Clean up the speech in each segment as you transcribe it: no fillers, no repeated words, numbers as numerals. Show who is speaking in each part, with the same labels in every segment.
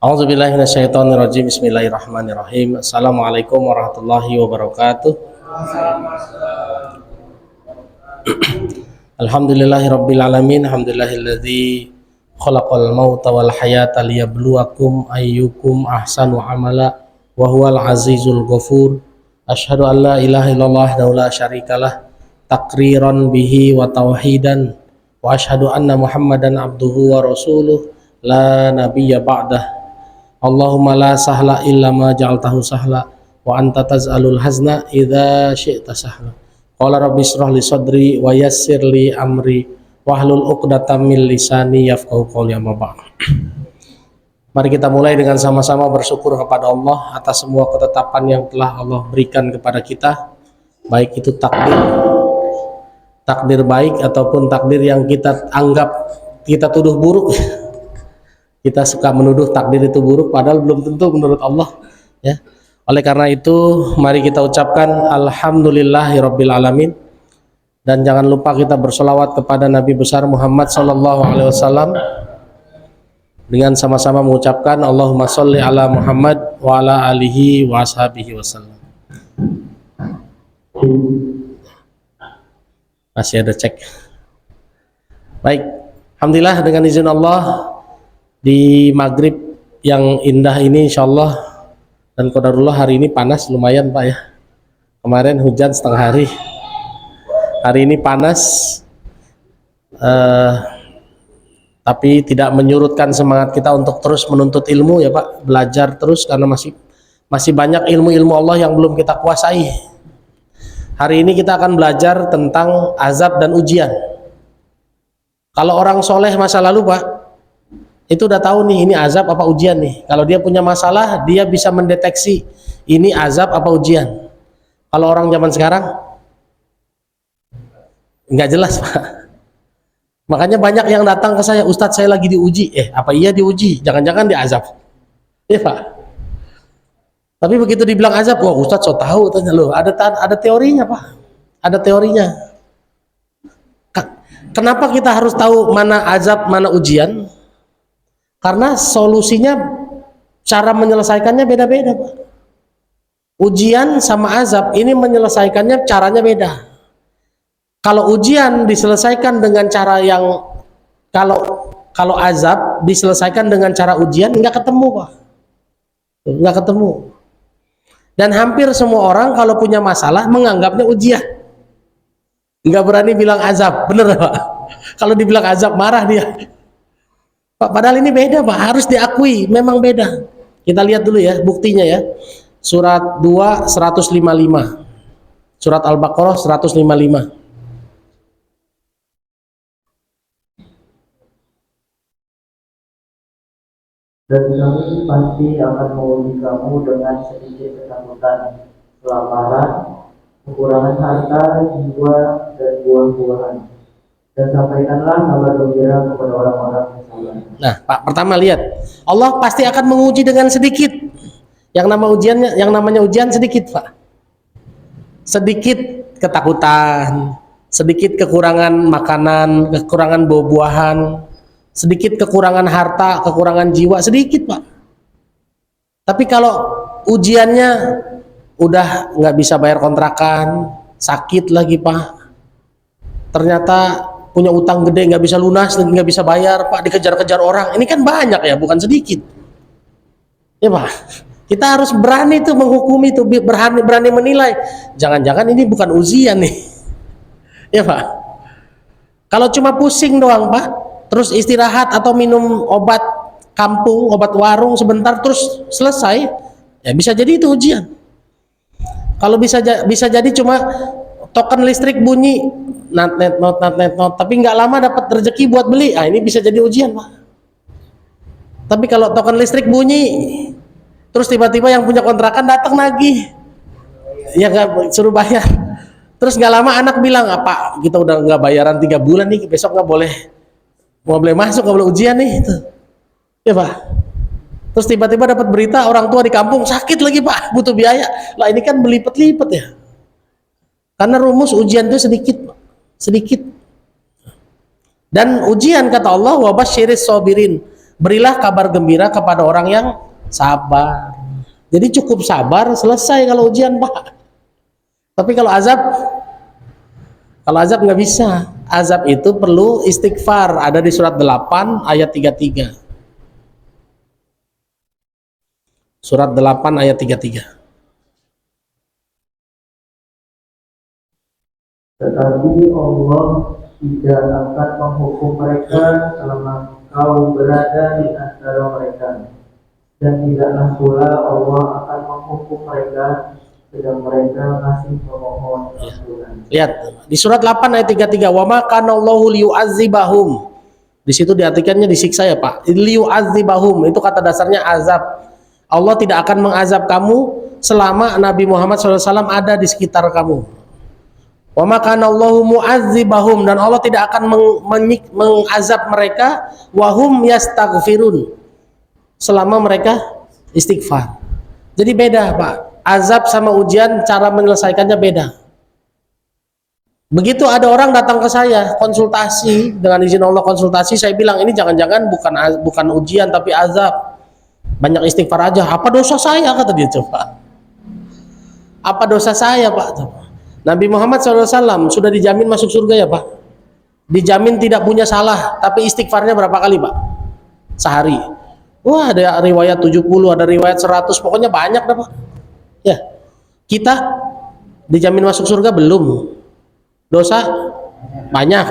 Speaker 1: A'udzubillahi minasyaitonirrajim. Bismillahirrahmanirrahim. Assalamualaikum warahmatullahi wabarakatuh. Alhamdulillahirabbil alamin. Alhamdulillahilladzi khalaqal mauta wal hayata liyabluwakum ayyukum ahsanu amala wa huwal azizul ghafur. Asyhadu an la ilaha illallah wa la syarikalah taqriran bihi wa tauhidan wa asyhadu anna Muhammadan abduhu wa rasuluh la nabiyya ba'dah. Allahumma la sahla illa ma ja'altahu sahla wa anta taz'alul hazna idza syi'ta sahla. Qala rabbi ishrah li sadri wa yassir li amri wahlul 'uqdatam min lisani yafqahu qawli. Amma ba'd. Mari kita mulai dengan sama-sama bersyukur kepada Allah atas semua ketetapan yang telah Allah berikan kepada kita, baik itu takdir baik ataupun takdir yang kita anggap, kita tuduh buruk. Kita suka menuduh takdir itu buruk, padahal belum tentu menurut Allah, ya. Oleh karena itu, mari kita ucapkan alhamdulillahirabbil alamin, dan jangan lupa kita bersolawat kepada Nabi besar Muhammad sallallahu alaihi wasallam dengan sama-sama mengucapkan Allahumma sholli ala Muhammad wa ala alihi wa ashabihi wasallam. Masih ada cek. Baik, alhamdulillah dengan izin Allah, di maghrib yang indah ini insyaallah dan qadarullah hari ini panas lumayan Pak ya. Kemarin hujan setengah hari, hari ini panas, tapi tidak menyurutkan semangat kita untuk terus menuntut ilmu ya Pak, belajar terus karena masih banyak ilmu-ilmu Allah yang belum kita kuasai. Hari ini kita akan belajar tentang azab dan ujian. Kalau orang soleh masa lalu Pak, itu udah tahu nih ini azab apa ujian nih. Kalau dia punya masalah, dia bisa mendeteksi ini azab apa ujian. Kalau orang zaman sekarang nggak jelas Pak. Makanya banyak yang datang ke saya, Ustadz saya lagi diuji. Apa iya diuji? Jangan-jangan diazab. Iya Pak. Tapi begitu dibilang azab, wah Ustadz so tahu, tanya loh, ada teorinya Pak. Ada teorinya. Kenapa kita harus tahu mana azab, mana ujian? Karena solusinya, cara menyelesaikannya beda-beda Pak. Ujian sama azab ini menyelesaikannya caranya beda. Kalau ujian diselesaikan dengan cara yang, kalau azab diselesaikan dengan cara ujian, nggak ketemu Pak. Nggak ketemu. Dan hampir semua orang kalau punya masalah menganggapnya ujian. Nggak berani bilang azab, bener Pak. Kalau dibilang azab marah dia. Pak, padahal ini beda Pak, harus diakui memang beda. Kita lihat dulu ya buktinya ya. Surat 2 155. Surat Al-Baqarah 155.
Speaker 2: Dan kami pasti akan menguji kamu dengan sedikit ketakutan, kelaparan, kekurangan harta, jiwa, dan buah-buahan. Dan sampaikanlah kabar gembira kepada orang-orang yang sabar.
Speaker 1: Nah, Pak, pertama lihat, Allah pasti akan menguji dengan sedikit. Yang namanya ujian sedikit, Pak. Sedikit ketakutan, sedikit kekurangan makanan, kekurangan buah-buahan, sedikit kekurangan harta, kekurangan jiwa, sedikit Pak. Tapi kalau ujiannya udah nggak bisa bayar kontrakan, sakit lagi Pak, ternyata punya utang gede nggak bisa lunas, nggak bisa bayar Pak, dikejar-kejar orang, ini kan banyak ya, bukan sedikit ya Pak. Kita harus berani tuh menghukumi tuh, berani menilai, jangan-jangan ini bukan ujian nih ya Pak. Kalau cuma pusing doang Pak, terus istirahat atau minum obat kampung, obat warung sebentar terus selesai, ya bisa jadi itu ujian. Kalau bisa jadi cuma token listrik bunyi, not, tapi nggak lama dapat rezeki buat beli, ini bisa jadi ujian Pak. Tapi kalau token listrik bunyi, terus tiba-tiba yang punya kontrakan datang lagi, ya nggak suruh bayar, terus nggak lama anak bilang, apa kita udah nggak bayaran 3 bulan nih, besok nggak boleh masuk, nggak boleh ujian nih itu ya Pak. Terus tiba-tiba dapat berita orang tua di kampung sakit lagi Pak, butuh biaya lah, ini kan berlipat-lipat ya, karena rumus ujian itu sedikit Pak. Sedikit. Dan ujian kata Allah, wa basyiris sabirin, Berilah kabar gembira kepada orang yang sabar. Jadi cukup sabar, selesai kalau ujian, Pak. Tapi kalau azab nggak bisa. Azab itu perlu istighfar. Ada di surat 8 ayat 33. Surat 8 ayat 33.
Speaker 2: Tetapi Allah tidak akan menghukum mereka selama kau berada di antara mereka, dan tidaklah pula Allah akan menghukum mereka sedang mereka masih memohon ampunan.
Speaker 1: Lihat di surat 8 ayat 33, wa ma kana Allahu liyu'adzibahum. Di situ diartikannya disiksa ya Pak. Liyu'adzibahum itu kata dasarnya azab. Allah tidak akan mengazab kamu selama Nabi Muhammad SAW ada di sekitar kamu. Wa ma kana Allahu mu'adzibahum, dan Allah tidak akan mengazab mereka wahum yastaghfirun, selama mereka istighfar. Jadi beda Pak, azab sama ujian cara menyelesaikannya beda. Begitu ada orang datang ke saya konsultasi, dengan izin Allah konsultasi, saya bilang ini jangan-jangan bukan ujian tapi azab, banyak istighfar aja. Apa dosa saya, kata dia. Coba apa dosa saya Pak? Coba. Nabi Muhammad SAW sudah dijamin masuk surga ya Pak, dijamin tidak punya salah, tapi istighfarnya berapa kali Pak? Sehari. Wah, ada riwayat 70, ada riwayat 100, pokoknya banyak dah Pak. Ya, kita dijamin masuk surga belum, dosa banyak,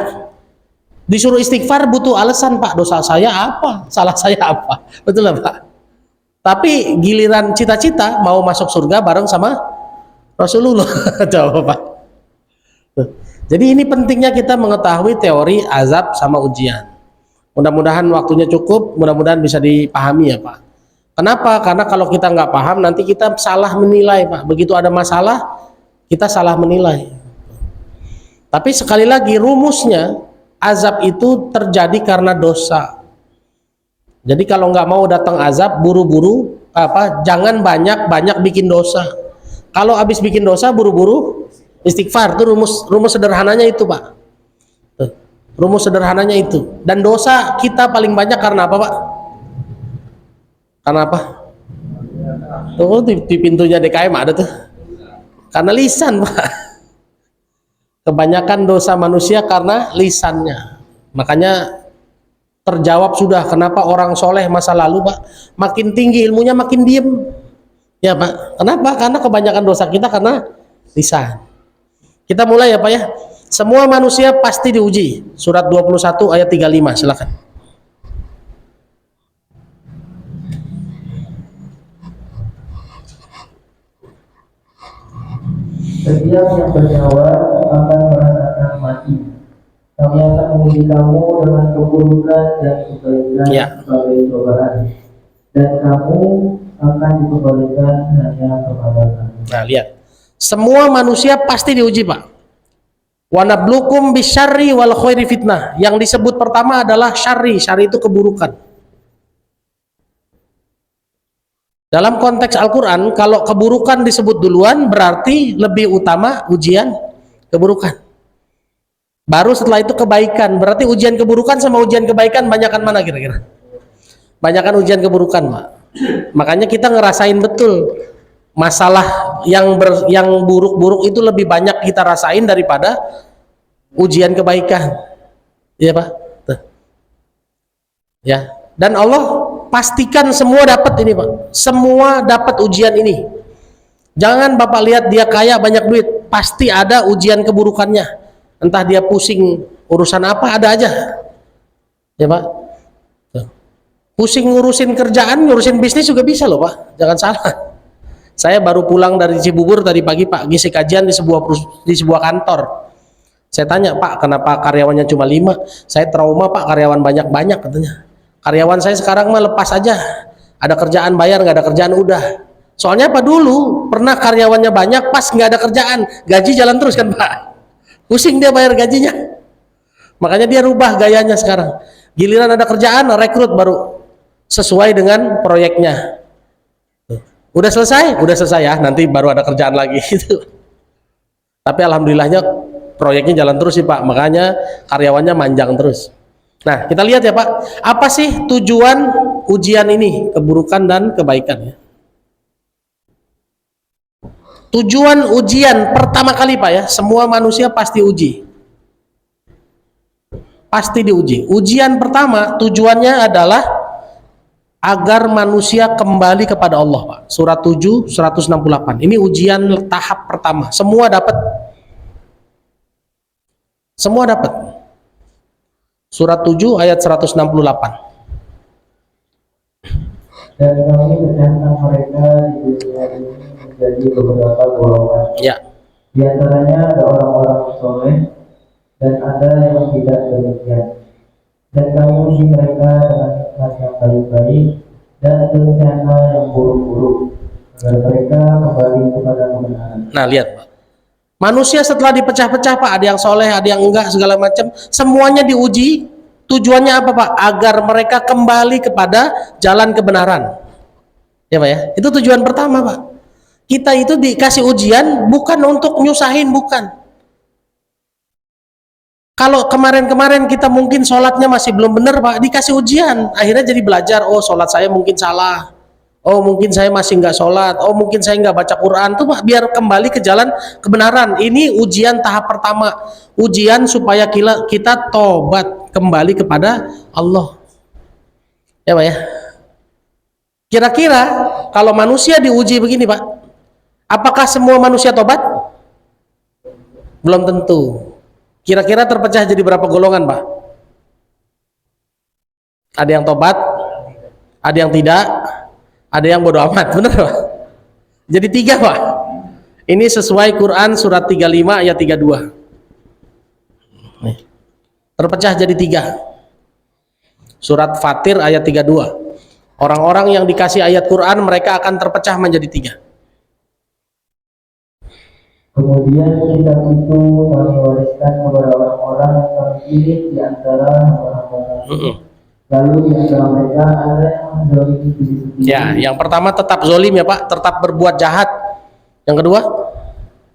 Speaker 1: disuruh istighfar butuh alasan Pak. Dosa saya apa, salah saya apa, betul lah Pak. Tapi giliran cita-cita mau masuk surga bareng sama Rasulullah. Coba Pak. Jadi ini pentingnya kita mengetahui teori azab sama ujian. Mudah-mudahan waktunya cukup, mudah-mudahan bisa dipahami ya Pak. Kenapa? Karena kalau kita nggak paham nanti kita salah menilai Pak. Begitu ada masalah kita salah menilai. Tapi sekali lagi rumusnya, azab itu terjadi karena dosa. Jadi kalau nggak mau datang azab, buru-buru jangan banyak bikin dosa. Kalau habis bikin dosa buru-buru istighfar. Itu rumus sederhananya itu Pak. Rumus sederhananya itu. Dan dosa kita paling banyak karena apa Pak? Karena apa? Tuh di pintunya DKM ada tuh. Karena lisan Pak. Kebanyakan dosa manusia karena lisannya. Makanya terjawab sudah kenapa orang soleh masa lalu Pak makin tinggi ilmunya makin diem. Ya Pak. Kenapa? Karena kebanyakan dosa kita karena lisan. Kita mulai ya Pak ya. Semua manusia pasti diuji. Surat 21 ayat 35, silakan.
Speaker 2: Setiap yang bernyawa akan merasakan mati. Kami akan menguji kamu dengan keburukan dan kebaikan sebagai cobaan, dan kamu akan dikembalikan hanya kepada kami.
Speaker 1: Nah lihat, semua manusia pasti diuji Pak. Wa nablukum bisyarri wal khairi fitnah. Yang disebut pertama adalah syarri. Syarri itu keburukan. Dalam konteks Al-Quran, kalau keburukan disebut duluan berarti lebih utama ujian keburukan. Baru setelah itu kebaikan. Berarti ujian keburukan sama ujian kebaikan banyakan mana kira-kira? Banyakan ujian keburukan Pak. Makanya kita ngerasain betul masalah yang buruk-buruk itu lebih banyak kita rasain daripada ujian kebaikan. Iya Pak. Tuh. Ya. Dan Allah pastikan semua dapat ini Pak. Semua dapat ujian ini. Jangan Bapak lihat dia kaya banyak duit, pasti ada ujian keburukannya. Entah dia pusing urusan apa, ada aja. Ya Pak. Tuh. Pusing ngurusin kerjaan, ngurusin bisnis juga bisa loh Pak. Jangan salah. Saya baru pulang dari Cibubur tadi pagi Pak, ngisi kajian di sebuah kantor. Saya tanya, Pak, kenapa karyawannya cuma 5? Saya trauma Pak, karyawan banyak-banyak katanya. Karyawan saya sekarang mah lepas aja. Ada kerjaan bayar, nggak ada kerjaan udah. Soalnya apa dulu? Pernah karyawannya banyak, pas nggak ada kerjaan, gaji jalan terus kan Pak. Pusing dia bayar gajinya. Makanya dia rubah gayanya sekarang. Giliran ada kerjaan, rekrut baru sesuai dengan proyeknya. Udah selesai ya, nanti baru ada kerjaan lagi gitu. Tapi alhamdulillahnya proyeknya jalan terus sih Pak, makanya karyawannya manjang terus. Nah, kita lihat ya Pak, apa sih tujuan ujian ini, keburukan dan kebaikan ya. Tujuan ujian pertama kali Pak ya, semua manusia pasti uji. Pasti diuji. Ujian pertama tujuannya adalah agar manusia kembali kepada Allah Pak. Surat 7, 168. Ini ujian tahap pertama. Semua dapat. Semua dapat. Surat 7 ayat 168.
Speaker 2: Dan kami pecahkan mereka di dunia ini menjadi beberapa golongan.
Speaker 1: Ya.
Speaker 2: Di antaranya ada orang-orang soleh dan ada yang tidak demikian. Dan kami uji mereka dengan nikmat yang baik-baik dan bencana yang buruk-buruk agar mereka kembali kepada kebenaran.
Speaker 1: Nah, lihat Pak. Manusia setelah dipecah-pecah Pak, ada yang soleh, ada yang enggak, segala macam. Semuanya diuji. Tujuannya apa Pak? Agar mereka kembali kepada jalan kebenaran. Ya Pak ya. Itu tujuan pertama Pak. Kita itu dikasih ujian bukan untuk nyusahin, bukan. Kalau kemarin-kemarin kita mungkin sholatnya masih belum benar Pak, dikasih ujian, akhirnya jadi belajar, oh sholat saya mungkin salah, oh mungkin saya masih nggak sholat, oh mungkin saya nggak baca Quran, tuh Pak, biar kembali ke jalan kebenaran. Ini ujian tahap pertama, ujian supaya kita tobat kembali kepada Allah. Ya Pak ya. Kira-kira kalau manusia diuji begini Pak, apakah semua manusia tobat? Belum tentu. Kira-kira terpecah jadi berapa golongan Pak? Ada yang tobat, ada yang tidak, ada yang bodoh amat, bener Pak? Jadi 3 Pak. Ini sesuai Quran surat 35 ayat 32. Nih. Terpecah jadi 3. Surat Fatir ayat 32. Orang-orang yang dikasih ayat Quran mereka akan terpecah menjadi 3.
Speaker 2: Kemudian kitab itu kami wariskan kepada orang-orang yang kami pilih di antara orang-orang. Lalu di antara mereka ada yang menzalimi diri sendiri.
Speaker 1: Ya, yang pertama tetap zolim ya Pak, tetap berbuat jahat. Yang kedua?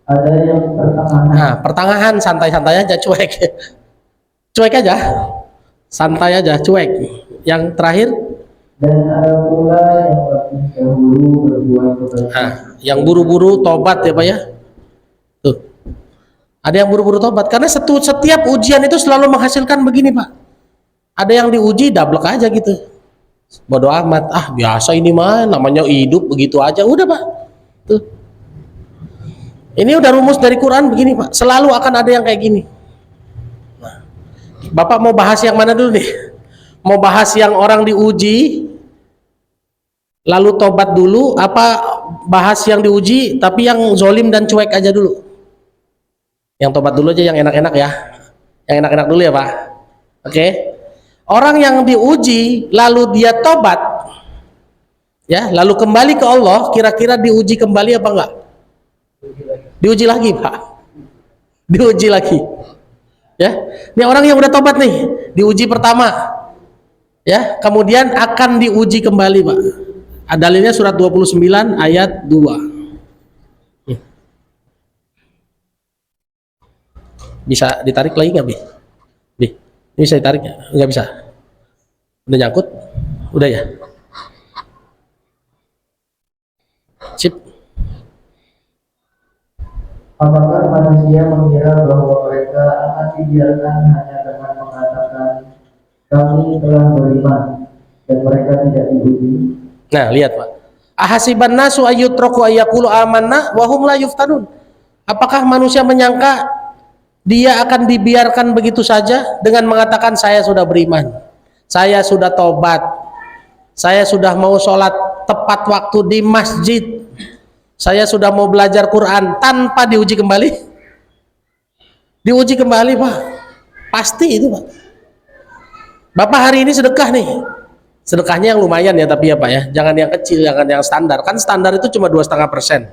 Speaker 2: Ada yang pertengahan.
Speaker 1: Nah, pertengahan, santai-santai aja, cuek. Cuek aja. Santai aja, cuek. Yang terakhir?
Speaker 2: Dan ada pula yang lebih dahulu berbuat kebaikan.
Speaker 1: Nah, yang buru-buru tobat ya Pak ya. Tuh. Ada yang buru-buru tobat karena setiap ujian itu selalu menghasilkan begini Pak. Ada yang diuji dablek aja gitu. Bodoh amat. Ah, biasa ini mah namanya hidup begitu aja. Udah Pak. Tuh. Ini udah rumus dari Quran begini Pak. Selalu akan ada yang kayak gini. Nah, Bapak mau bahas yang mana dulu nih? Mau bahas yang orang diuji lalu tobat dulu, apa bahas yang diuji tapi yang zolim dan cuek aja dulu? Yang tobat dulu aja, yang enak-enak ya. Yang enak-enak dulu ya Pak. Oke. Orang yang diuji lalu dia tobat, ya, lalu kembali ke Allah, kira-kira diuji kembali apa enggak? Diuji lagi Pak. Diuji lagi. Ya. Ini orang yang udah tobat nih, diuji pertama. Ya, kemudian akan diuji kembali Pak. Dalilnya surat 29 ayat 2. Bisa ditarik lagi nggak Bi? Bi, ini bisa ditarik nggak? Nggak bisa. Udah nyangkut? Udah ya? Sip.
Speaker 2: Apakah manusia mengira bahwa mereka akan dibiarkan hanya dengan mengatakan kami telah beriman dan mereka tidak diuji?
Speaker 1: Nah, lihat Pak. Ahasiban nasu ayyutraku ayyaqulu amanna wa hum la yuftanun. Apakah manusia menyangka dia akan dibiarkan begitu saja dengan mengatakan saya sudah beriman, saya sudah tobat, saya sudah mau sholat tepat waktu di masjid, saya sudah mau belajar Quran tanpa diuji kembali? Diuji kembali Pak, pasti itu Pak. Bapak hari ini sedekah nih, sedekahnya yang lumayan ya tapi ya Pak ya, jangan yang kecil, jangan yang standar. Kan standar itu cuma 2,5%,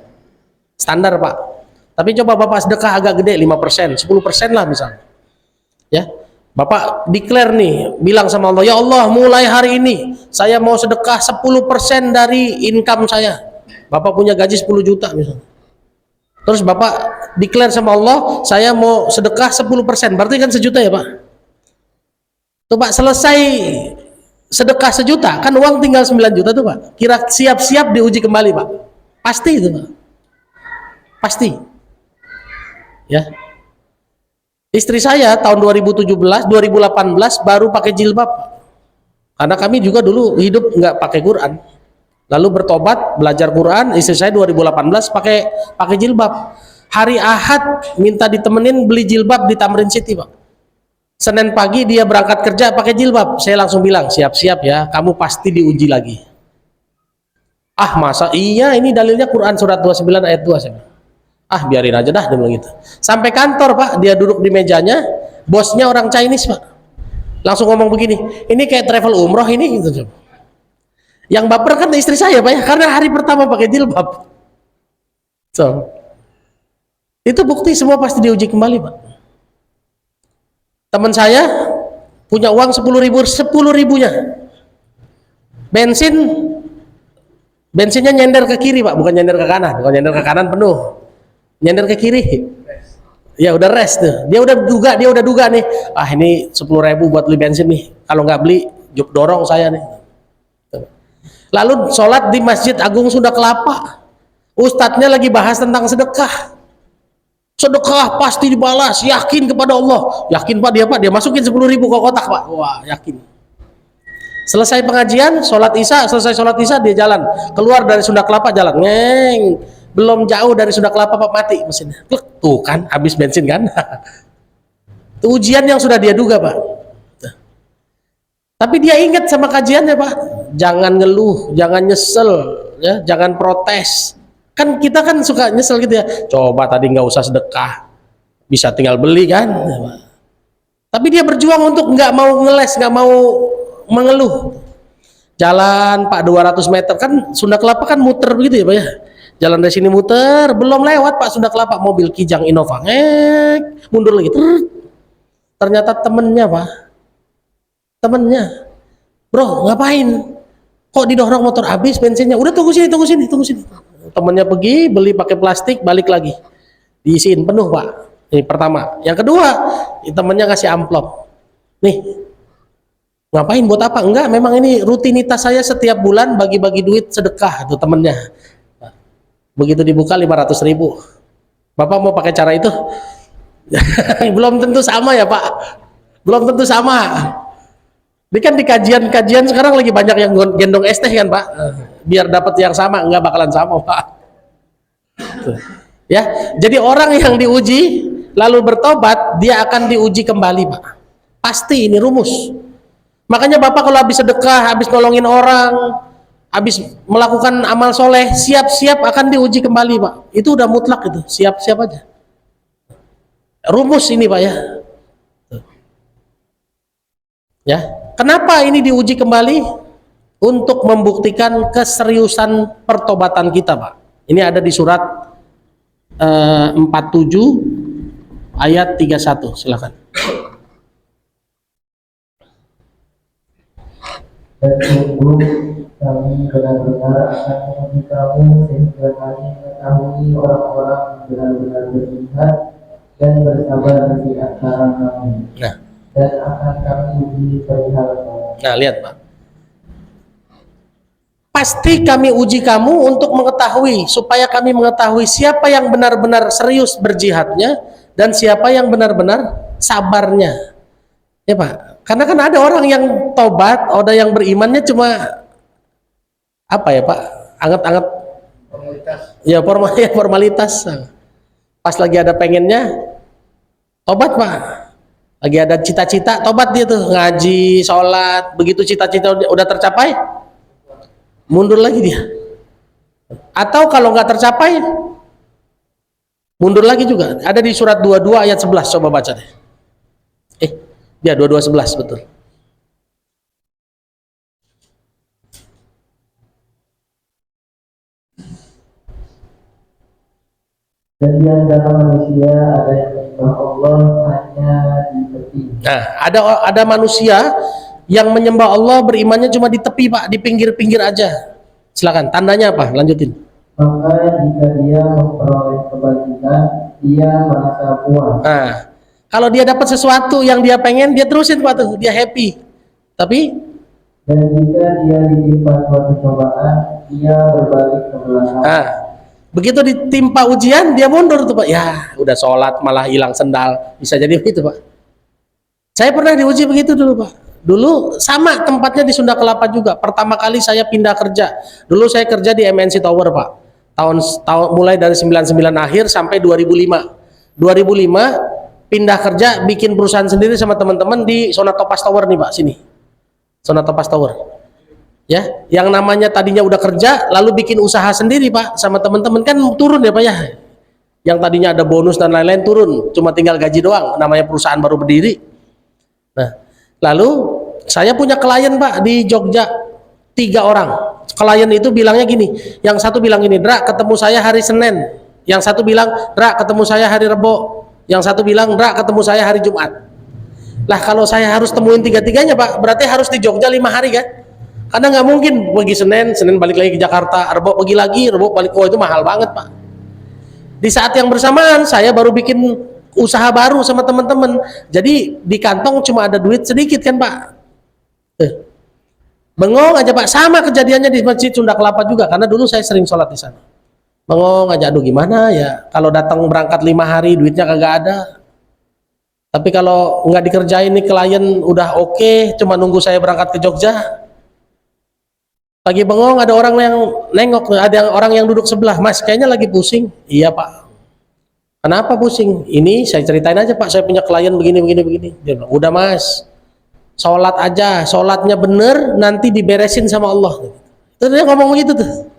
Speaker 1: standar Pak. Tapi coba Bapak sedekah agak gede, 5%, 10% lah misalnya. Ya, Bapak declare nih, bilang sama Allah, ya Allah mulai hari ini saya mau sedekah 10% dari income saya. Bapak punya gaji 10 juta misalnya. Terus Bapak declare sama Allah, saya mau sedekah 10%, berarti kan 1 juta ya Pak. Tuh Pak, selesai sedekah 1 juta, kan uang tinggal 9 juta tuh Pak. Kira siap-siap diuji kembali Pak. Pasti itu Pak. Pasti. Ya. Istri saya tahun 2017, 2018 baru pakai jilbab. Karena kami juga dulu hidup nggak pakai Quran. Lalu bertobat, belajar Quran, istri saya 2018 pakai jilbab. Hari Ahad minta ditemenin beli jilbab di Tamrin City Pak. Senin pagi dia berangkat kerja pakai jilbab. Saya langsung bilang, siap-siap ya, kamu pasti diuji lagi. Ah masa iya, ini dalilnya Quran surat 29 ayat 2. Saya bilang, ah biarin aja dah, dia bilang gitu. Sampai kantor Pak, dia duduk di mejanya, bosnya orang Chinese Pak. Langsung ngomong begini, ini kayak travel umroh ini gitu. Yang baper kan istri saya Pak ya, karena hari pertama pakai jilbab. So, itu bukti semua pasti diuji kembali Pak. Teman saya punya uang 10.000 bensinnya nyender ke kiri Pak, bukan nyender ke kanan. Kalau nyender ke kanan penuh, nyender ke kiri ya udah rest tuh. Dia udah duga nih, ah ini 10.000 buat beli bensin nih, kalau nggak beli dorong saya nih. Lalu sholat di Masjid Agung Sunda Kelapa, ustadznya lagi bahas tentang sedekah. Sedekah pasti dibalas, yakin kepada Allah. Yakin Pak, dia masukin 10.000 ke kotak Pak. Wah yakin. Selesai pengajian, selesai sholat isya dia jalan, keluar dari Sunda Kelapa jalan, belum jauh dari Sunda Kelapa Pak, mati mesinnya. Tuh kan, habis bensin kan. Itu ujian yang sudah dia duga Pak. Tapi dia ingat sama kajiannya Pak, jangan ngeluh, jangan nyesel, ya, jangan protes. Kan kita kan suka nyesel gitu ya, coba tadi nggak usah sedekah, bisa tinggal beli kan. Tapi dia berjuang untuk nggak mau ngeles, nggak mau mengeluh. Jalan Pak 200 meter, kan Sunda Kelapa kan muter begitu ya Pak ya. Jalan dari sini muter, belum lewat Pak Sunda Kelapa, mobil Kijang Innova mundur lagi. Ternyata temennya Pak, bro ngapain? Kok didorong motor habis bensinnya? Udah tunggu sini. Temennya pergi beli pakai plastik, balik lagi diisiin penuh Pak. Ini pertama. Yang kedua, temennya ngasih amplop. Nih, ngapain, buat apa? Enggak, memang ini rutinitas saya setiap bulan bagi-bagi duit sedekah. Itu temennya. Begitu dibuka 500.000. Bapak mau pakai cara itu? Belum tentu sama ya Pak. Belum tentu sama. Ini kan di kajian sekarang lagi banyak yang gendong es teh kan Pak, biar dapat yang sama, nggak bakalan sama Pak. Ya, jadi orang yang diuji lalu bertobat, dia akan diuji kembali Pak. Pasti ini rumus. Makanya Bapak kalau habis sedekah, habis nolongin orang, habis melakukan amal soleh, siap-siap akan diuji kembali Pak. Itu udah mutlak itu, siap-siap aja. Rumus ini Pak ya. Ya. Kenapa ini diuji kembali? Untuk membuktikan keseriusan pertobatan kita Pak. Ini ada di surat 47 ayat 31. Silakan.
Speaker 2: Dan sungguh kami benar-benar akan menguji kamu sehingga kami mengetahui orang-orang yang benar-benar berjihad dan bersabar di antara kami. Dan akan kami uji perihal kamu.
Speaker 1: Nah lihat Pak, pasti kami uji kamu untuk mengetahui, supaya kami mengetahui siapa yang benar-benar serius berjihadnya dan siapa yang benar-benar sabarnya, ya Pak. Karena kan ada orang yang tobat, ada yang berimannya cuma apa ya Pak, anget-anget formalitas. Ya formalitas. Pas lagi ada pengennya tobat Pak, lagi ada cita-cita tobat, dia tuh ngaji, sholat, begitu cita-cita udah tercapai mundur lagi dia. Atau kalau nggak tercapai mundur lagi juga. Ada di surat 22 ayat 11, coba baca deh. Ya 22:11 betul.
Speaker 2: Dan di antara manusia ada yang menyembah Allah hanya di tepi.
Speaker 1: Nah, ada manusia yang menyembah Allah berimannya cuma di tepi Pak, di pinggir-pinggir aja. Silakan, tandanya apa? Lanjutin.
Speaker 2: Maka jika dia memperoleh kebajikan, dia merasa puas.
Speaker 1: Nah, kalau dia dapat sesuatu yang dia pengen, dia terusin Pak tuh, dia happy. Tapi
Speaker 2: Dan jika dia ditimpa suatu cobaan, ia berbalik ke belakang.
Speaker 1: nah, begitu ditimpa ujian dia mundur tuh Pak. Ya, udah sholat malah hilang sendal. Bisa jadi begitu Pak. Saya pernah diuji begitu dulu Pak. Dulu sama tempatnya di Sunda Kelapa juga. Pertama kali saya pindah kerja. Dulu saya kerja di MNC Tower Pak. Tahun mulai dari 99 akhir sampai 2005. 2005 pindah kerja bikin perusahaan sendiri sama teman-teman di Sonata Pas Tower nih Pak, sini. Sonata Pas Tower. Ya, yang namanya tadinya udah kerja lalu bikin usaha sendiri Pak sama teman-teman, kan turun ya Pak ya. Yang tadinya ada bonus dan lain-lain turun, cuma tinggal gaji doang, namanya perusahaan baru berdiri. Nah, lalu saya punya klien Pak di Jogja, 3 orang. Klien itu bilangnya gini, yang satu bilang gini, Dra ketemu saya hari Senin, yang satu bilang, Dra ketemu saya hari Rebo, yang satu bilang, Dra ketemu saya hari Jumat. Lah kalau saya harus temuin tiga-tiganya Pak, berarti harus di Jogja 5 hari kan? Karena nggak mungkin pergi Senin balik lagi ke Jakarta, Rebo pergi lagi, Rebo balik, oh itu mahal banget Pak. Di saat yang bersamaan saya baru bikin usaha baru sama teman-teman, jadi di kantong cuma ada duit sedikit kan Pak. Bengong aja Pak, sama kejadiannya di Masjid Sunda Kelapa juga, karena dulu saya sering sholat di sana. Bengong aja, aduh gimana ya, kalau datang berangkat 5 hari duitnya kagak ada. Tapi kalau nggak dikerjain nih klien udah oke, cuma nunggu saya berangkat ke Jogja. Lagi bengong ada orang yang nengok, ada orang yang duduk sebelah, Mas kayaknya lagi pusing. Iya Pak. Kenapa pusing? Ini saya ceritain aja Pak, saya punya klien begini. Dia bilang, udah Mas, sholat aja, sholatnya bener nanti diberesin sama Allah. Terus dia ngomong gitu tuh.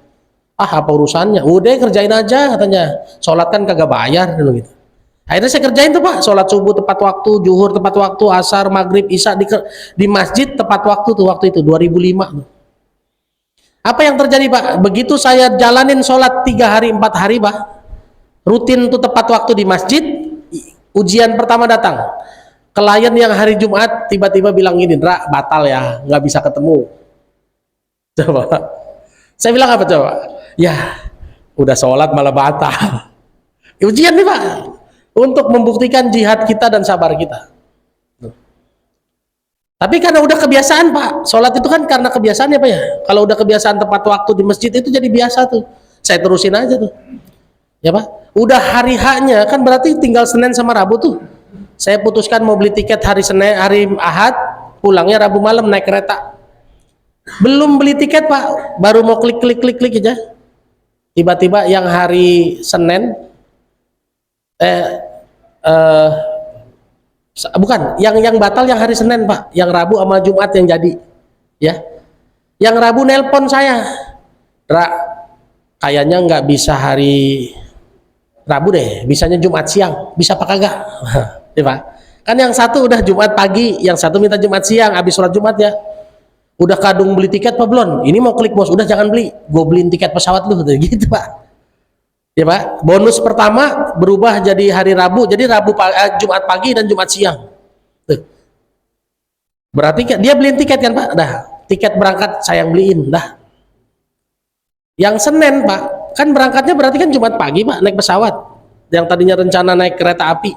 Speaker 1: Ah apa urusannya? Udah kerjain aja katanya. Sholat kan kagak bayar gitu. Akhirnya saya kerjain tuh Pak, sholat subuh tepat waktu, zuhur tepat waktu, asar, maghrib, isya di masjid tepat waktu tuh, waktu itu 2005 tuh. Apa yang terjadi Pak? Begitu saya jalanin sholat 3 hari 4 hari Pak, rutin tuh tepat waktu di masjid, ujian pertama datang. Klien yang hari Jumat tiba-tiba bilang gini, Dra batal ya, nggak bisa ketemu. Coba, saya bilang apa coba? Ya, udah sholat malah batal. Ujian nih Pak, untuk membuktikan jihad kita dan sabar kita. Tapi karena udah kebiasaan Pak, sholat itu kan karena kebiasaan ya Pak ya. Kalau udah kebiasaan tepat waktu di masjid itu jadi biasa tuh. Saya terusin aja tuh. Ya Pak, udah hari haknya kan berarti tinggal Senin sama Rabu tuh. Saya putuskan mau beli tiket hari Senin, hari Ahad, pulangnya Rabu malam naik kereta. Belum beli tiket Pak, baru mau klik aja. Tiba-tiba yang hari Senin bukan, yang batal yang hari Senin Pak, yang Rabu sama Jumat yang jadi. Ya. Yang Rabu nelpon saya. Ra, kayaknya nggak bisa hari Rabu deh, bisanya Jumat siang. Bisa apa kagak? Ya Pak. Kan yang satu udah Jumat pagi, yang satu minta Jumat siang, habis sholat Jumat ya. Udah kadung beli tiket Pak belum? Ini mau klik bos, udah jangan beli. Gue beliin tiket pesawat lu gitu Pak. Ya Pak, bonus pertama berubah jadi hari Rabu, jadi Jumat pagi dan Jumat siang. Tuh. Berarti dia beliin tiket kan Pak? Dah, tiket berangkat saya yang beliin, dah. Yang Senin Pak, kan berangkatnya berarti kan Jumat pagi Pak, naik pesawat. Yang tadinya rencana naik kereta api.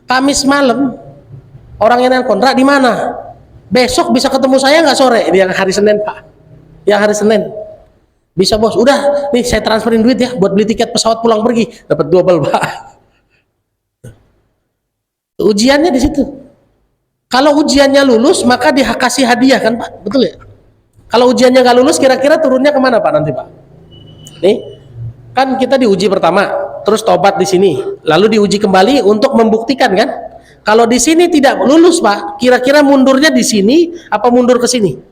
Speaker 1: Kamis malam, orangnya nelpon, Ra di mana? Besok bisa ketemu saya nggak sore? Ini yang hari Senin Pak. Yang hari Senin. Bisa bos, udah nih saya transferin duit ya buat beli tiket pesawat pulang pergi, dapat double Pak. Ujiannya di situ. Kalau ujiannya lulus maka dikasih hadiah kan Pak, betul ya? Kalau ujiannya nggak lulus kira-kira turunnya kemana Pak nanti Pak? Nih, kan kita diuji pertama, terus tobat di sini, lalu diuji kembali untuk membuktikan kan? Kalau di sini tidak lulus Pak, kira-kira mundurnya di sini apa mundur ke sini?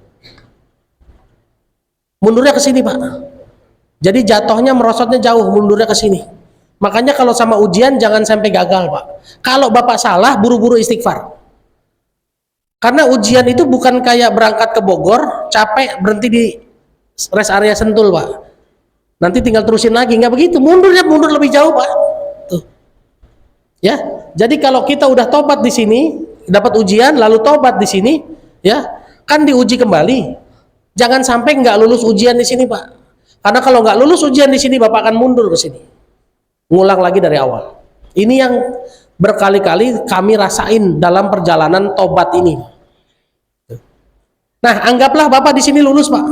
Speaker 1: Mundurnya ke sini Pak. Jadi jatuhnya merosotnya jauh, mundurnya ke sini. Makanya kalau sama ujian jangan sampai gagal Pak. Kalau Bapak salah, buru-buru istighfar. Karena ujian itu bukan kayak berangkat ke Bogor, capek berhenti di rest area Sentul Pak. Nanti tinggal terusin lagi, nggak begitu. Mundur lebih jauh Pak. Tuh. Ya. Jadi kalau kita udah tobat di sini, dapat ujian lalu tobat di sini, ya, kan diuji kembali. Jangan sampai nggak lulus ujian di sini Pak. Karena kalau nggak lulus ujian di sini Bapak akan mundur ke sini. Ngulang lagi dari awal. Ini yang berkali-kali kami rasain dalam perjalanan tobat ini. Nah, anggaplah Bapak di sini lulus, Pak.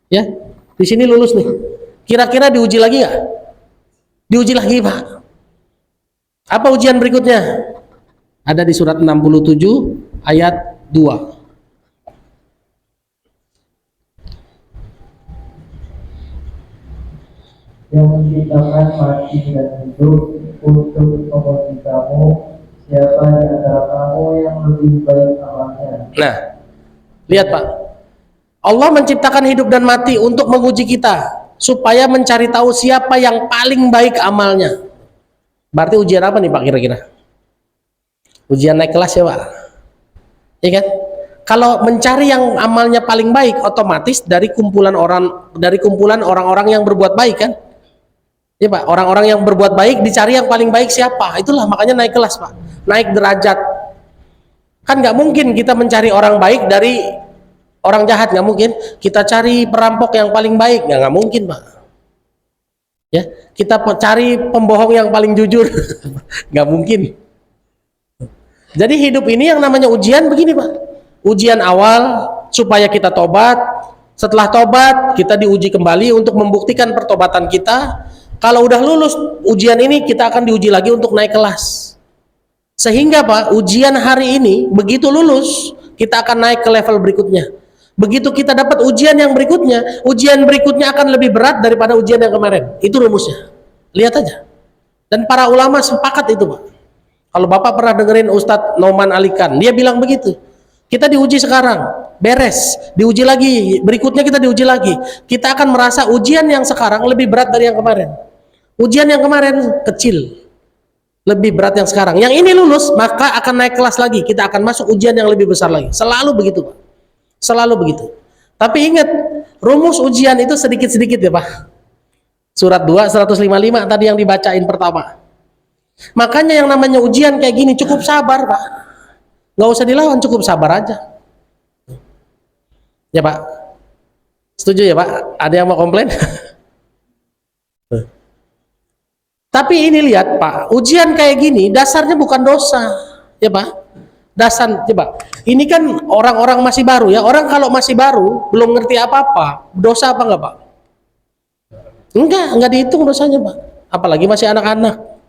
Speaker 1: Ya, di sini lulus nih. Kira-kira diuji lagi nggak? Diuji lagi, Pak. Apa ujian berikutnya? Ada di surat 67 ayat 2.
Speaker 2: Yang menciptakan mati dan hidup untuk menguji kamu, siapa di antara kamu yang lebih baik amalnya.
Speaker 1: Nah, lihat Pak. Allah menciptakan hidup dan mati untuk menguji kita, supaya mencari tahu siapa yang paling baik amalnya. Berarti ujian apa nih Pak kira-kira? Ujian naik kelas ya Pak? Iya kan? Kalau mencari yang amalnya paling baik, otomatis dari kumpulan orang-orang yang berbuat baik kan? Ya Pak, orang-orang yang berbuat baik dicari yang paling baik siapa? Itulah makanya naik kelas Pak, naik derajat. Kan nggak mungkin kita mencari orang baik dari orang jahat, nggak mungkin. Kita cari perampok yang paling baik, nggak mungkin Pak. Ya, kita cari pembohong yang paling jujur, nggak mungkin. Jadi hidup ini yang namanya ujian begini Pak. Ujian awal supaya kita tobat. Setelah tobat kita diuji kembali untuk membuktikan pertobatan kita. Kalau udah lulus ujian ini, kita akan diuji lagi untuk naik kelas. Sehingga Pak, ujian hari ini begitu lulus, kita akan naik ke level berikutnya. Begitu kita dapat ujian yang berikutnya, ujian berikutnya akan lebih berat daripada ujian yang kemarin. Itu rumusnya. Lihat aja. Dan para ulama sepakat itu Pak. Kalau Bapak pernah dengerin Ustadz Noman Alikan, dia bilang begitu. Kita diuji sekarang, beres, diuji lagi, berikutnya kita diuji lagi. Kita akan merasa ujian yang sekarang lebih berat dari yang kemarin. Ujian yang kemarin kecil, lebih berat yang sekarang. Yang ini lulus, maka akan naik kelas lagi. Kita akan masuk ujian yang lebih besar lagi. Selalu begitu Pak. Selalu begitu. Tapi ingat, rumus ujian itu sedikit-sedikit ya Pak. Surat 2, 155 tadi yang dibacain pertama. Makanya yang namanya ujian kayak gini cukup sabar Pak. Nggak usah dilawan, cukup sabar aja. Ya Pak. Setuju ya Pak? Ada yang mau komplain? Tapi ini lihat Pak, ujian kayak gini dasarnya bukan dosa. Ya Pak. Dasar, coba. Ini kan orang-orang masih baru ya. Orang kalau masih baru, belum ngerti apa-apa, dosa apa enggak Pak? Enggak dihitung dosanya Pak. Apalagi masih anak-anak.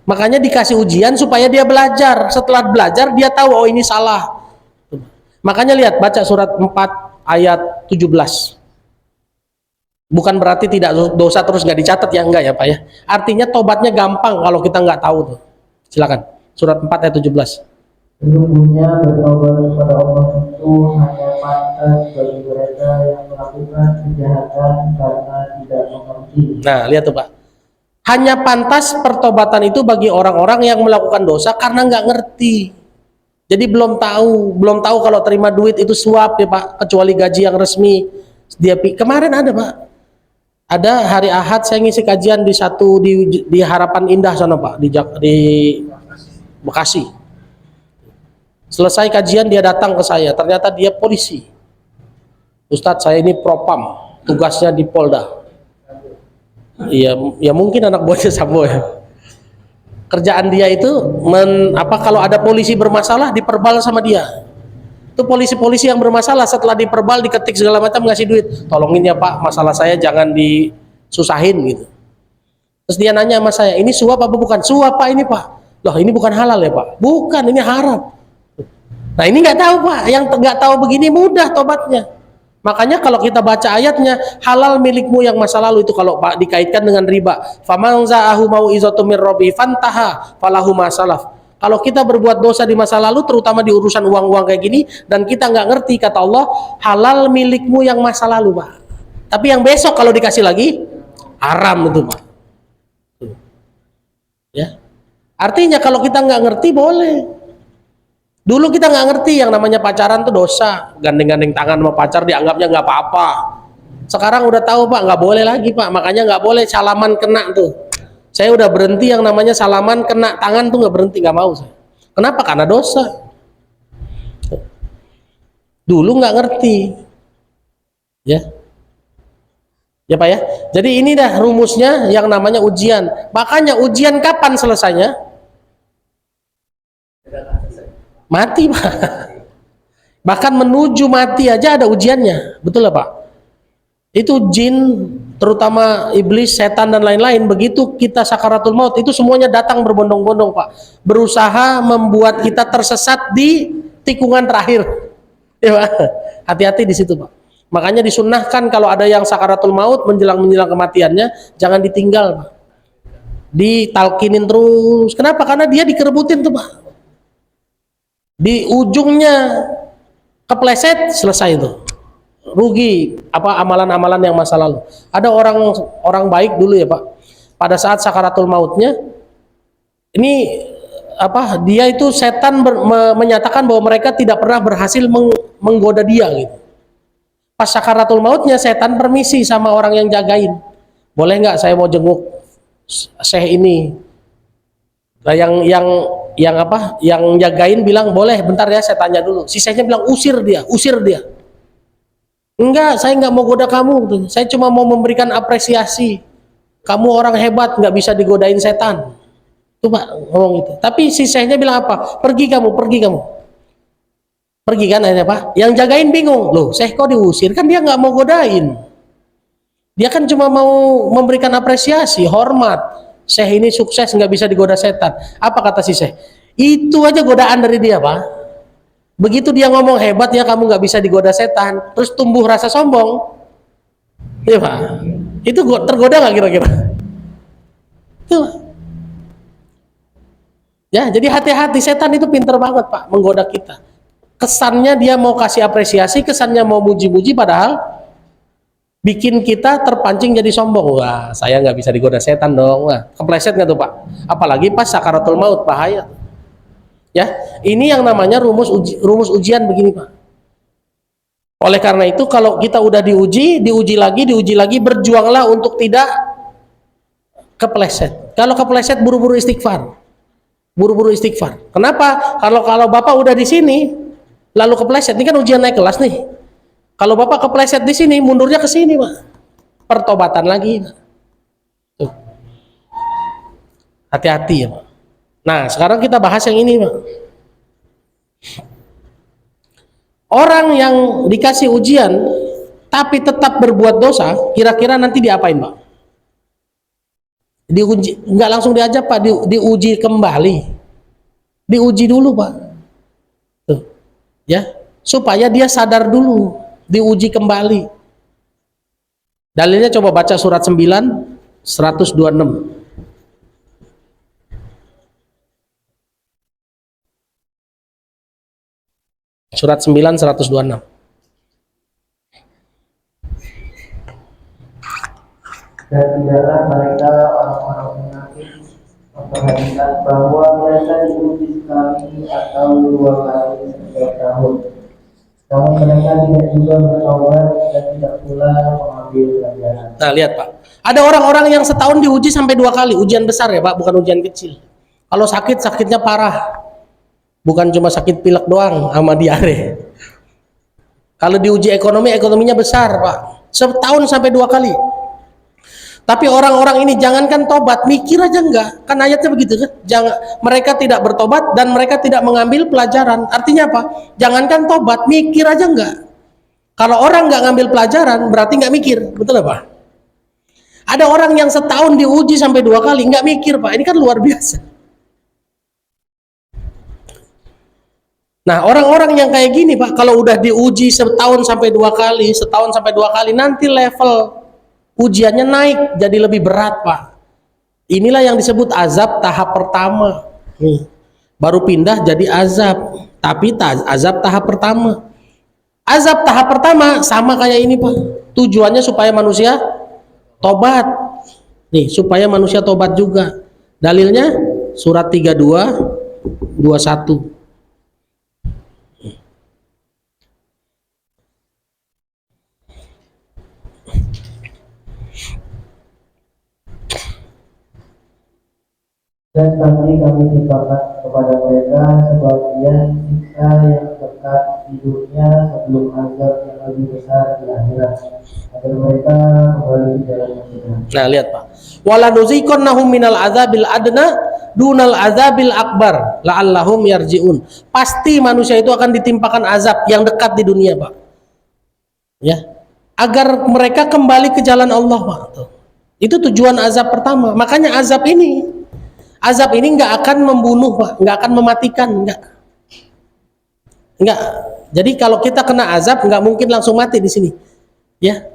Speaker 1: Makanya dikasih ujian supaya dia belajar. Setelah belajar dia tahu oh ini salah. Makanya lihat baca surat 4 ayat 17. Bukan berarti tidak dosa terus nggak dicatat ya, enggak ya Pak ya. Artinya tobatnya gampang kalau kita nggak tahu tuh. Silakan. Surat 4 ayat 17.
Speaker 2: Sesungguhnya bertobat kepada Allah itu hanya pantas bagi mereka yang melakukan kejahatan karena tidak mengerti.
Speaker 1: Nah, lihat tuh Pak. Hanya pantas pertobatan itu bagi orang-orang yang melakukan dosa karena nggak ngerti. Jadi belum tahu kalau terima duit itu suap ya Pak, kecuali gaji yang resmi. Kemarin ada Pak. Ada hari Ahad saya ngisi kajian di Harapan Indah sana Pak, di Bekasi. Selesai kajian dia datang ke saya, ternyata dia polisi. Ustadz saya ini propam, tugasnya di Polda. Iya, ya mungkin anak buahnya Sambo ya. Kerjaan dia itu kalau ada polisi bermasalah diperbal sama dia. Itu polisi-polisi yang bermasalah setelah diperbal diketik segala macam ngasih duit. Tolongin ya Pak, masalah saya jangan disusahin gitu. Terus dia nanya sama saya, ini suap apa bukan? Suap Pak ini Pak. Loh ini bukan halal ya Pak? Bukan, ini haram. Nah ini nggak tahu Pak, yang nggak tahu begini mudah tobatnya. Makanya kalau kita baca ayatnya, halal milikmu yang masa lalu itu kalau Pak dikaitkan dengan riba. Faman za'ahu mau'izatu mir rabbi fantaha falahu ma salaf. Kalau kita berbuat dosa di masa lalu, terutama di urusan uang-uang kayak gini, dan kita nggak ngerti, kata Allah, halal milikmu yang masa lalu Pak. Tapi yang besok kalau dikasih lagi, haram itu Pak. Ya, artinya kalau kita nggak ngerti boleh. Dulu kita nggak ngerti yang namanya pacaran tuh dosa, gandeng-gandeng tangan sama pacar dianggapnya nggak apa-apa. Sekarang udah tahu Pak, nggak boleh lagi Pak, makanya nggak boleh salaman kena tuh. Saya udah berhenti yang namanya salaman kena tangan tuh nggak berhenti, nggak mau saya. Kenapa? Karena dosa. Dulu nggak ngerti, ya, ya Pak ya. Jadi ini dah rumusnya yang namanya ujian. Makanya ujian kapan selesainya? Mati Pak. Bahkan menuju mati aja ada ujiannya, betul ya Pak? Itu jin, terutama iblis, setan dan lain-lain, begitu kita sakaratul maut itu semuanya datang berbondong-bondong Pak, berusaha membuat kita tersesat di tikungan terakhir. Ya Pak, hati-hati di situ Pak. Makanya disunnahkan kalau ada yang sakaratul maut menjelang kematiannya jangan ditinggal Pak, ditalkinin terus. Kenapa? Karena dia dikerebutin tuh Pak, di ujungnya kepleset, selesai itu, rugi apa amalan-amalan yang masa lalu. Ada orang baik dulu ya Pak, pada saat sakaratul mautnya ini apa, dia itu setan menyatakan bahwa mereka tidak pernah berhasil menggoda dia gitu. Pas sakaratul mautnya setan permisi sama orang yang jagain, boleh nggak saya mau jenguk syekh ini. Nah, yang apa, yang jagain bilang boleh, bentar ya saya tanya dulu. Si syekhnya bilang usir dia. Enggak, saya nggak mau goda kamu, saya cuma mau memberikan apresiasi, kamu orang hebat, nggak bisa digodain setan. Tuh Pak ngomong gitu. Tapi si syekhnya bilang apa? Pergi kamu. Pergi kan akhirnya Pak. Yang jagain bingung, loh syekh kok diusir, kan dia nggak mau godain, dia kan cuma mau memberikan apresiasi, hormat. Syekh ini sukses, nggak bisa digoda setan. Apa kata si syekh? Itu aja godaan dari dia Pak. Begitu dia ngomong hebat ya kamu nggak bisa digoda setan, terus tumbuh rasa sombong, ya Pak. Itu tergoda nggak kira-kira? Itu. Ya, jadi hati-hati, setan itu pinter banget Pak menggoda kita. Kesannya dia mau kasih apresiasi, kesannya mau muji-muji, padahal bikin kita terpancing jadi sombong. Wah, saya nggak bisa digoda setan dong. Wah, kepleset nggak tuh Pak? Apalagi pas sakaratul maut, bahaya. Ya, ini yang namanya rumus ujian begini Pak. Oleh karena itu kalau kita udah diuji lagi, berjuanglah untuk tidak kepleset. Kalau kepleset buru-buru istighfar. Kenapa? Kalau Bapak udah di sini lalu kepleset, ini kan ujian naik kelas nih. Kalau Bapak kepleset di sini, mundurnya ke sini Pak. Pertobatan lagi. Tuh. Hati-hati ya Pak. Nah, sekarang kita bahas yang ini Pak. Orang yang dikasih ujian tapi tetap berbuat dosa, kira-kira nanti diapain Pak? Diuji, nggak langsung diajak Pak, diuji kembali. Diuji dulu Pak. Tuh. Ya, supaya dia sadar dulu, diuji kembali. Dalilnya coba baca surat 9 126. Surat 9 126.
Speaker 2: Dan tidaklah mereka orang-orang munafik memperhatikan bahwa mereka diuji sekali atau dua kali setiap tahun. Namun mereka tidak juga bertobat dan tidak pula mengambil pelajaran.
Speaker 1: Nah, lihat Pak. Ada orang-orang yang setahun diuji sampai 2 kali, ujian besar ya Pak, bukan ujian kecil. Kalau sakit, sakitnya parah. Bukan cuma sakit pilek doang sama diare. Kalau diuji ekonomi, ekonominya besar Pak. Setahun sampai 2 kali. Tapi orang-orang ini jangankan tobat, mikir aja enggak. Kan ayatnya begitu kan? Mereka tidak bertobat dan mereka tidak mengambil pelajaran. Artinya apa? Jangankan tobat, mikir aja enggak. Kalau orang nggak ngambil pelajaran, berarti nggak mikir. Betul apa? Ada orang yang setahun diuji sampai 2 kali, nggak mikir Pak. Ini kan luar biasa. Nah, orang-orang yang kayak gini Pak, kalau udah diuji setahun sampai 2 kali, nanti level ujiannya naik jadi lebih berat Pak. Inilah yang disebut azab tahap pertama. Nih, baru pindah jadi azab, tapi azab tahap pertama. Azab tahap pertama sama kayak ini Pak. Tujuannya supaya manusia tobat. Nih, supaya manusia tobat juga. Dalilnya surat 32 21.
Speaker 2: Dan pasti kami timpakan kepada mereka sebagian siksa yang dekat di dunia sebelum azab yang lebih besar di akhirat, agar mereka kembali ke jalan yang benar.
Speaker 1: Nah, lihat Pak. Wala nuziqannahum minal adzabil adna dunal azabil akbar la'allahum yarji'un. Pasti manusia itu akan ditimpakan azab yang dekat di dunia, Pak. Ya. Agar mereka kembali ke jalan Allah, Pak. Tuh. Itu tujuan azab pertama. Makanya azab ini nggak akan membunuh, Pak, nggak akan mematikan, nggak. Jadi kalau kita kena azab nggak mungkin langsung mati di sini, ya.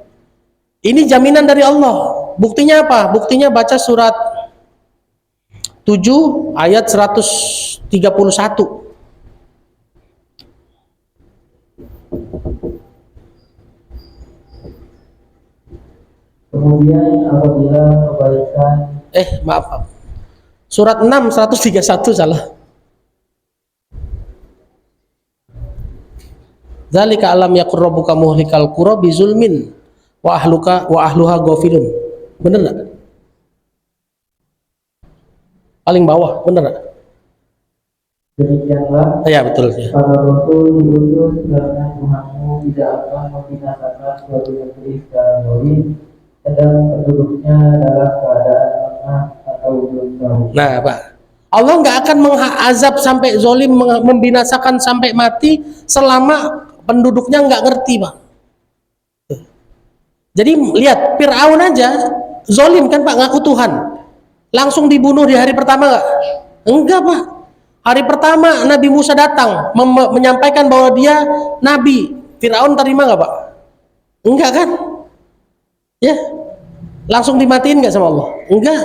Speaker 1: Ini jaminan dari Allah. Buktinya apa? Buktinya baca surat 7 ayat 131.
Speaker 2: Kemudian apabila kebaikan
Speaker 1: Maaf. Surat 6 131 salah. Zalika alam yakur rabbuka muhlikal qura bizulmin wa ahluha ghafilun. Bener enggak? Paling bawah, bener enggak?
Speaker 2: demikianlah
Speaker 1: Ya, betul ya.
Speaker 2: para rasul diutus karena Tuhanmu tidak akan membinasakan suatu negeri secara zalim sedang penduduknya dalam keadaan lemah atau belum tahu.
Speaker 1: Nah, Pak, Allah nggak akan mengazab sampai zolim, membinasakan sampai mati selama penduduknya nggak ngerti, Pak. Jadi lihat Fir'aun aja zolim kan, Pak, ngaku Tuhan, langsung dibunuh di hari pertama nggak? Enggak, Pak. Hari pertama Nabi Musa datang menyampaikan bahwa dia nabi, Fir'aun terima nggak, Pak? Enggak kan? Ya, langsung dimatiin nggak sama Allah? Enggak.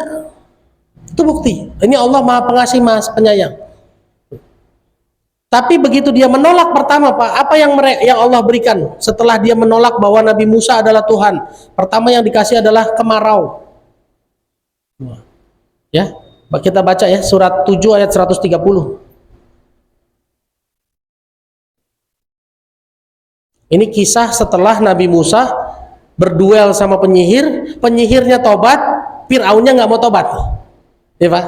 Speaker 1: Itu bukti. Ini Allah Maha Pengasih, Maha Penyayang. Tapi begitu dia menolak pertama, Pak, apa yang Allah berikan setelah dia menolak bahwa Nabi Musa adalah Tuhan? Pertama yang dikasih adalah kemarau. Ya, kita baca ya surat 7 ayat 130. Ini kisah setelah Nabi Musa berduel sama penyihir, penyihirnya tobat, Fir'aunnya nggak mau tobat. Ya, Pak.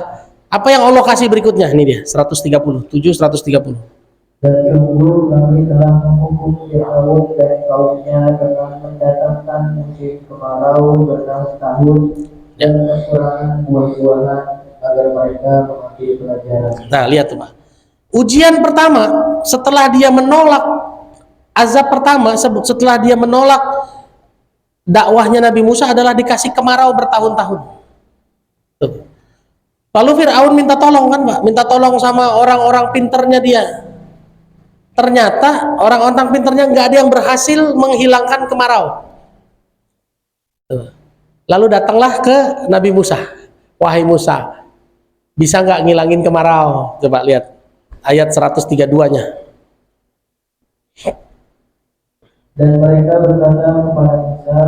Speaker 1: Apa yang Allah kasih berikutnya? Ini dia 130, 7 130.
Speaker 2: Dan sungguh kami telah menghukum Fir'aun dan kaumnya dengan mendatangkan musim kemarau bertahun-tahun dan kekurangan buah-buahan agar mereka mengambil pelajaran.
Speaker 1: Nah, lihat tuh, Pak. Ujian pertama setelah dia menolak azab pertama, setelah dia menolak dakwahnya Nabi Musa adalah dikasih kemarau bertahun-tahun. Tuh. Lalu Fir'aun minta tolong kan, Pak, minta tolong sama orang-orang pinternya dia. Ternyata orang-orang pinternya nggak ada yang berhasil menghilangkan kemarau. Lalu datanglah ke Nabi Musa. Wahai Musa, bisa nggak ngilangin kemarau? Coba lihat ayat 132-nya.
Speaker 2: Dan mereka berkata kepada Musa,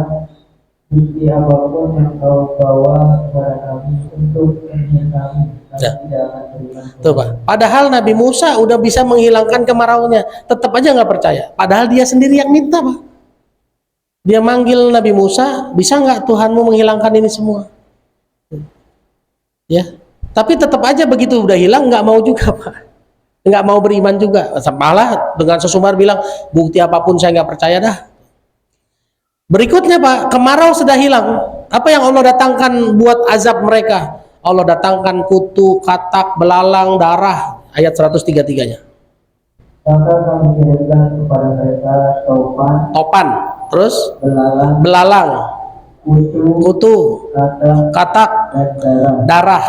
Speaker 2: bukti apapun yang kau bawa kepada kami untuk kepentingan kami tidak akan beriman.
Speaker 1: Tuh, Pak. Padahal Nabi Musa udah bisa menghilangkan kemaraunya, tetap aja nggak percaya. Padahal dia sendiri yang minta, Pak. Dia manggil Nabi Musa, bisa nggak Tuhanmu menghilangkan ini semua? Ya, tapi tetap aja begitu udah hilang nggak mau juga, Pak. Nggak mau beriman juga. Malah dengan sesumbar bilang, bukti apapun saya nggak percaya dah. Berikutnya, Pak, kemarau sudah hilang. Apa yang Allah datangkan buat azab mereka? Allah datangkan kutu, katak, belalang, darah. Ayat 133-nya.
Speaker 2: Maka kami kirimkan kepada mereka
Speaker 1: Topan, terus belalang, kutu, katak, dan darah.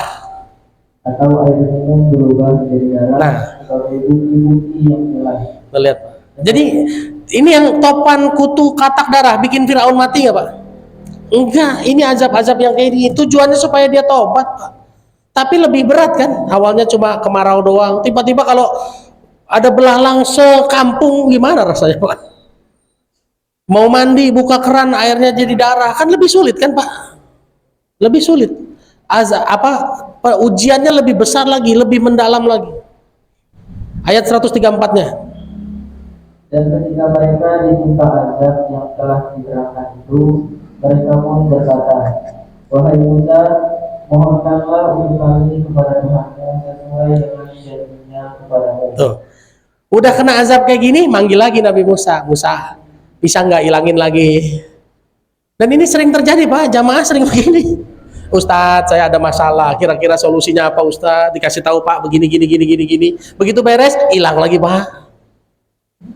Speaker 2: Atau air minum berubah menjadi darah.
Speaker 1: Nah,
Speaker 2: sebagai bukti-bukti yang jelas.
Speaker 1: lihat, Pak. Jadi ini yang topan, kutu, katak, darah bikin Fir'aun mati nggak, Pak? Enggak, ini azab-azab yang kayak ini tujuannya supaya dia tobat, Pak. Tapi lebih berat kan? Awalnya cuma kemarau doang, tiba-tiba kalau ada belalang sekampung gimana rasanya, Pak? Mau mandi, buka keran, airnya jadi darah, kan lebih sulit kan, Pak? Lebih sulit. Ujiannya lebih besar lagi, lebih mendalam lagi. Ayat 134-nya.
Speaker 2: Dan ketika mereka ditimpa azab yang telah diterangkan itu, mereka pun berkata, wahai Musa, mohonkanlah untuk kami kepada Tuhanmu sesuai dengan janjinya kepadamu.
Speaker 1: Tuh. Udah kena azab kayak gini, manggil lagi Nabi Musa. Musa, bisa nggak hilangin lagi? Dan ini sering terjadi, Pak, jamaah sering begini. Ustadz, saya ada masalah, kira-kira solusinya apa Ustadz? Dikasih tahu Pak, begini, gini, gini, gini, gini. Begitu beres, hilang lagi Pak.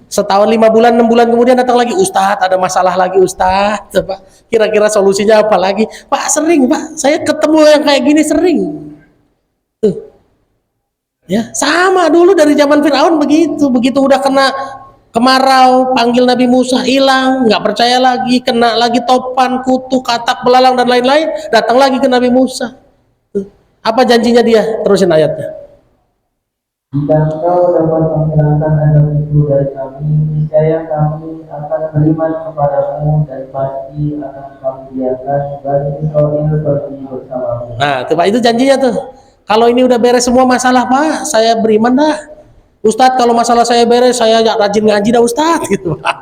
Speaker 1: Setahun, 5 bulan, 6 bulan kemudian datang lagi, Ustadz ada masalah lagi Ustadz, Pak. Kira-kira solusinya apa lagi? Pak sering Pak, saya ketemu yang kayak gini sering. Tuh. Ya, sama dulu dari zaman Firaun begitu. Begitu udah kena kemarau, panggil Nabi Musa, hilang, nggak percaya lagi, kena lagi topan, kutu, katak, belalang dan lain-lain, datang lagi ke Nabi Musa. Tuh. Apa janjinya dia? Terusin ayatnya.
Speaker 2: Jika engkau dapat menghilangkan azab itu dari kami, niscaya kami akan beriman kepadamu dan pasti akan kami biarkan Bani Israil pergi bersamamu.
Speaker 1: Nah, tuh Pak, itu janjinya tuh. Kalau ini udah beres semua masalah Pak, saya beriman dah. Ustadz, kalau masalah saya beres, saya rajin ngaji dah Ustadz, gitu Pak.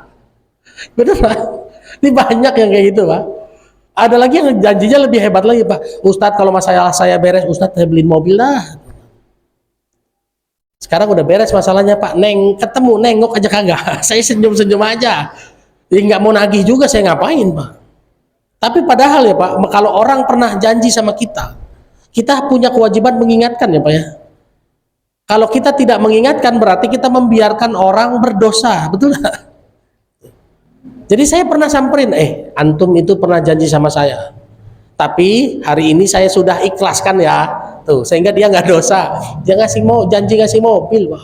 Speaker 1: Bener Pak. Ini banyak yang kayak gitu Pak. Ada lagi yang janjinya lebih hebat lagi Pak. Ustadz, kalau masalah saya beres, Ustadz saya beliin mobil dah. Sekarang udah beres masalahnya Pak, ketemu nengok aja kagak. Saya senyum-senyum aja. Jadi nggak mau nagih juga, saya ngapain Pak? Tapi padahal ya Pak, kalau orang pernah janji sama kita punya kewajiban mengingatkan ya Pak ya. Kalau kita tidak mengingatkan berarti kita membiarkan orang berdosa, betul nggak? Jadi saya pernah samperin, antum itu pernah janji sama saya, tapi hari ini saya sudah ikhlaskan ya, tuh sehingga dia nggak dosa. Dia janji ngasih mobil Pak.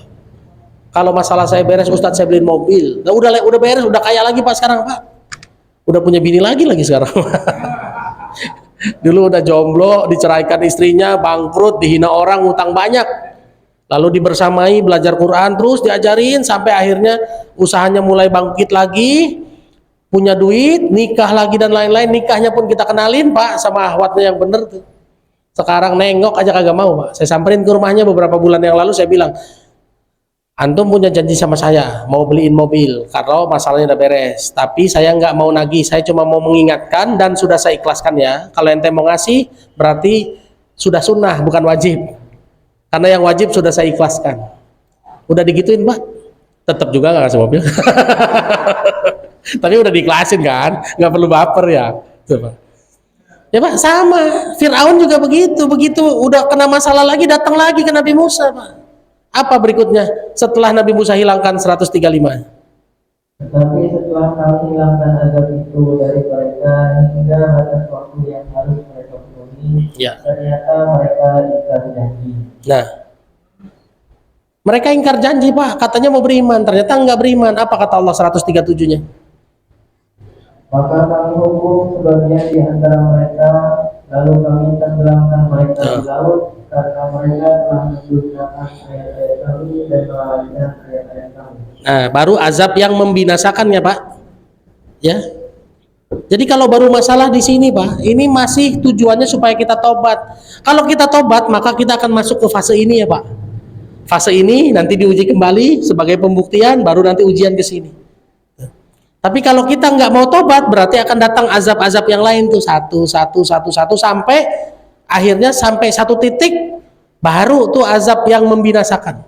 Speaker 1: Kalau masalah saya beres, Ustadz saya beliin mobil. Nah, udah beres, udah kaya lagi Pak sekarang Pak. Udah punya bini lagi sekarang. Dulu udah jomblo, diceraikan istrinya, bangkrut, dihina orang, utang banyak. Lalu dibersamai, belajar Quran, terus diajarin sampai akhirnya usahanya mulai bangkit lagi, punya duit, nikah lagi dan lain-lain. Nikahnya pun kita kenalin Pak sama ahwatnya yang bener tuh. Sekarang nengok aja kagak mau Pak. Saya samperin ke rumahnya beberapa bulan yang lalu, saya bilang, antum punya janji sama saya mau beliin mobil kalau masalahnya udah beres, tapi saya nggak mau nagih, saya cuma mau mengingatkan dan sudah saya ikhlaskan ya. Kalau ente mau ngasih berarti sudah sunnah bukan wajib, karena yang wajib sudah saya ikhlaskan. Udah digituin Pak, tetap juga nggak ngasih mobil. Tapi udah diikhlasin kan, nggak perlu baper ya. Tuh, Pak. Ya Pak, sama Firaun juga begitu udah kena masalah lagi datang lagi ke Nabi Musa Pak. Apa berikutnya setelah Nabi Musa hilangkan 135?
Speaker 2: Tetapi setelah kami hilangkan azab itu dari mereka hingga batas waktu yang harus mereka penuhi,
Speaker 1: Ya.
Speaker 2: ternyata mereka ingkar janji.
Speaker 1: Nah, mereka ingkar janji Pak, katanya mau beriman, ternyata nggak beriman. Apa kata Allah 137-nya?
Speaker 2: Maka kami hukum sebagian di antara mereka, lalu kami tenggelamkan mereka di laut karena mereka telah mendustakan ayat-ayat kami dan melalaikan ayat-ayat kami.
Speaker 1: Nah, baru azab yang membinasakan ya Pak. Ya. Jadi kalau baru masalah di sini Pak, ini masih tujuannya supaya kita tobat. Kalau kita tobat, maka kita akan masuk ke fase ini ya Pak. Fase ini nanti diuji kembali sebagai pembuktian, baru nanti ujian ke sini. Tapi kalau kita nggak mau tobat, berarti akan datang azab-azab yang lain tuh satu sampai akhirnya sampai satu titik baru tuh azab yang membinasakan.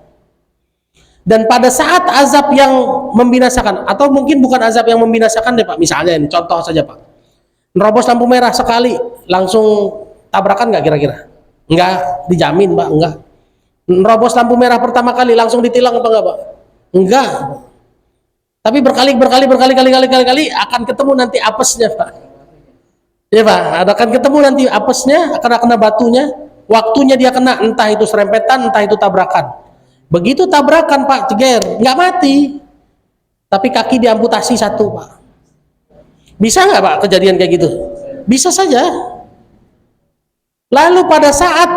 Speaker 1: Dan pada saat azab yang membinasakan, atau mungkin bukan azab yang membinasakan deh Pak, misalnya ini contoh saja Pak, nerobos lampu merah sekali langsung tabrakan nggak kira-kira? Nggak dijamin Pak, nggak. Nerobos lampu merah pertama kali langsung ditilang apa enggak Pak? Enggak. Tapi berkali akan ketemu nanti apesnya Pak. Ya Pak, akan ketemu nanti apesnya, akan kena batunya, waktunya dia kena, entah itu serempetan, entah itu tabrakan. Begitu tabrakan Pak, ceger, nggak mati, tapi kaki diamputasi satu Pak. Bisa nggak Pak kejadian kayak gitu? Bisa saja. Lalu pada saat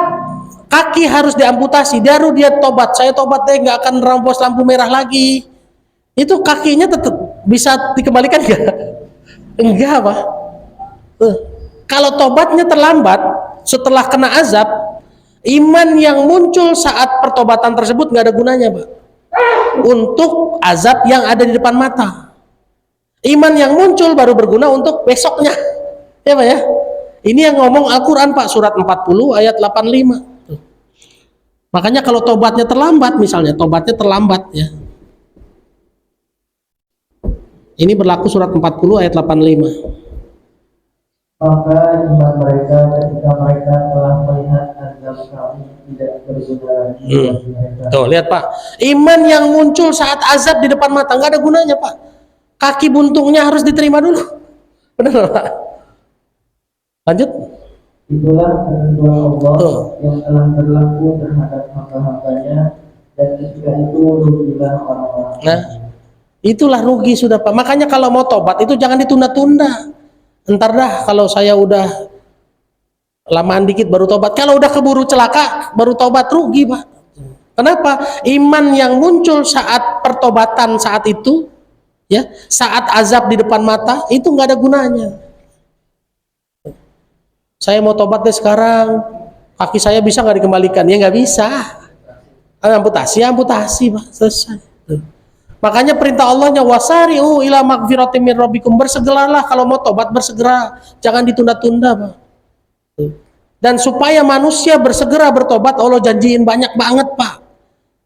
Speaker 1: kaki harus diamputasi, baru dia tobat, saya tobat deh, nggak akan nerobos lampu merah lagi. Itu kakinya tetap bisa dikembalikan nggak? Enggak Pak. Kalau tobatnya terlambat setelah kena azab, iman yang muncul saat pertobatan tersebut nggak ada gunanya Pak, untuk azab yang ada di depan mata. Iman yang muncul baru berguna untuk besoknya, ya Pak ya. Ini yang ngomong Al-Quran Pak, surat 40 ayat 85. Makanya kalau tobatnya terlambat, misalnya tobatnya terlambat ya, ini berlaku surat 40 ayat 85.
Speaker 2: Maka iman mereka ketika mereka telah melihat azab kami tidak berguna lagi bagi mereka.
Speaker 1: Tuh, lihat Pak. Iman yang muncul saat azab di depan mata nggak ada gunanya Pak. Kaki buntungnya harus diterima dulu. Benar Pak? Lanjut.
Speaker 2: Itulah ketentuan Allah
Speaker 1: Tuh.
Speaker 2: yang telah berlaku terhadap hamba-hambanya, dan ketika itu rugilah orang-orang.
Speaker 1: Nah, itulah rugi sudah Pak. Makanya kalau mau tobat itu jangan ditunda-tunda. Entar dah kalau saya udah lamaan dikit baru tobat. Kalau udah keburu celaka baru tobat, rugi Pak. Kenapa? Iman yang muncul saat pertobatan saat itu, ya, saat azab di depan mata itu nggak ada gunanya. Saya mau tobat deh sekarang, kaki saya bisa nggak dikembalikan? Ya nggak bisa. Amputasi, amputasi Pak, selesai. Tuh. Makanya perintah Allahnya wasari'u ila magfiratin min rabbikum, bersegeralah kalau mau tobat, bersegera, jangan ditunda-tunda Pak. Tuh. Dan supaya manusia bersegera bertobat, Allah janjiin banyak banget Pak.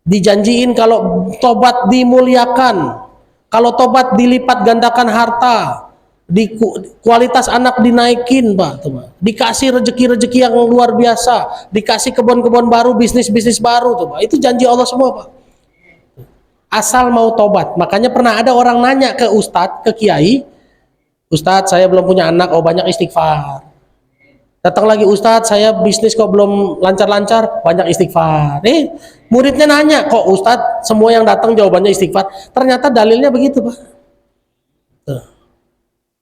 Speaker 1: Dijanjiin kalau tobat dimuliakan, kalau tobat dilipat gandakan harta, kualitas anak dinaikin Pak, tuh, Pak. Dikasih rezeki-rezeki yang luar biasa, dikasih kebun-kebun baru, bisnis-bisnis baru tuh Pak. Itu janji Allah semua Pak. Asal mau tobat. Makanya pernah ada orang nanya ke ustadz, ke kiai, Ustadz saya belum punya anak, oh banyak istighfar. Datang lagi, Ustadz saya bisnis kok belum lancar-lancar, banyak istighfar. Muridnya nanya, kok Ustadz semua yang datang jawabannya istighfar? Ternyata dalilnya begitu Pak. Tuh.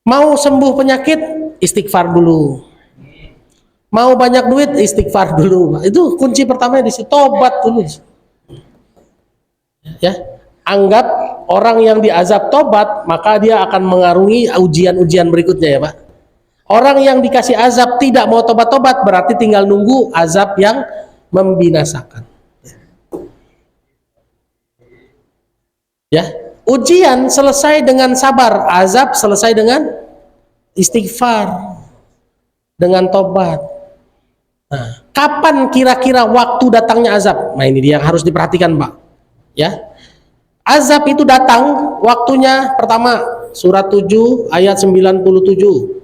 Speaker 1: Mau sembuh penyakit, istighfar dulu. Mau banyak duit, istighfar dulu. Itu kunci pertamanya di situ, tobat dulu. Ya, anggap orang yang diazab tobat, maka dia akan mengarungi ujian-ujian berikutnya ya Pak. Orang yang dikasih azab tidak mau tobat-tobat, berarti tinggal nunggu azab yang membinasakan. Ya, ujian selesai dengan sabar, azab selesai dengan istighfar, dengan tobat. Nah, kapan kira-kira waktu datangnya azab? Nah, ini dia yang harus diperhatikan Pak. Ya, azab itu datang waktunya pertama surat 7 ayat 97.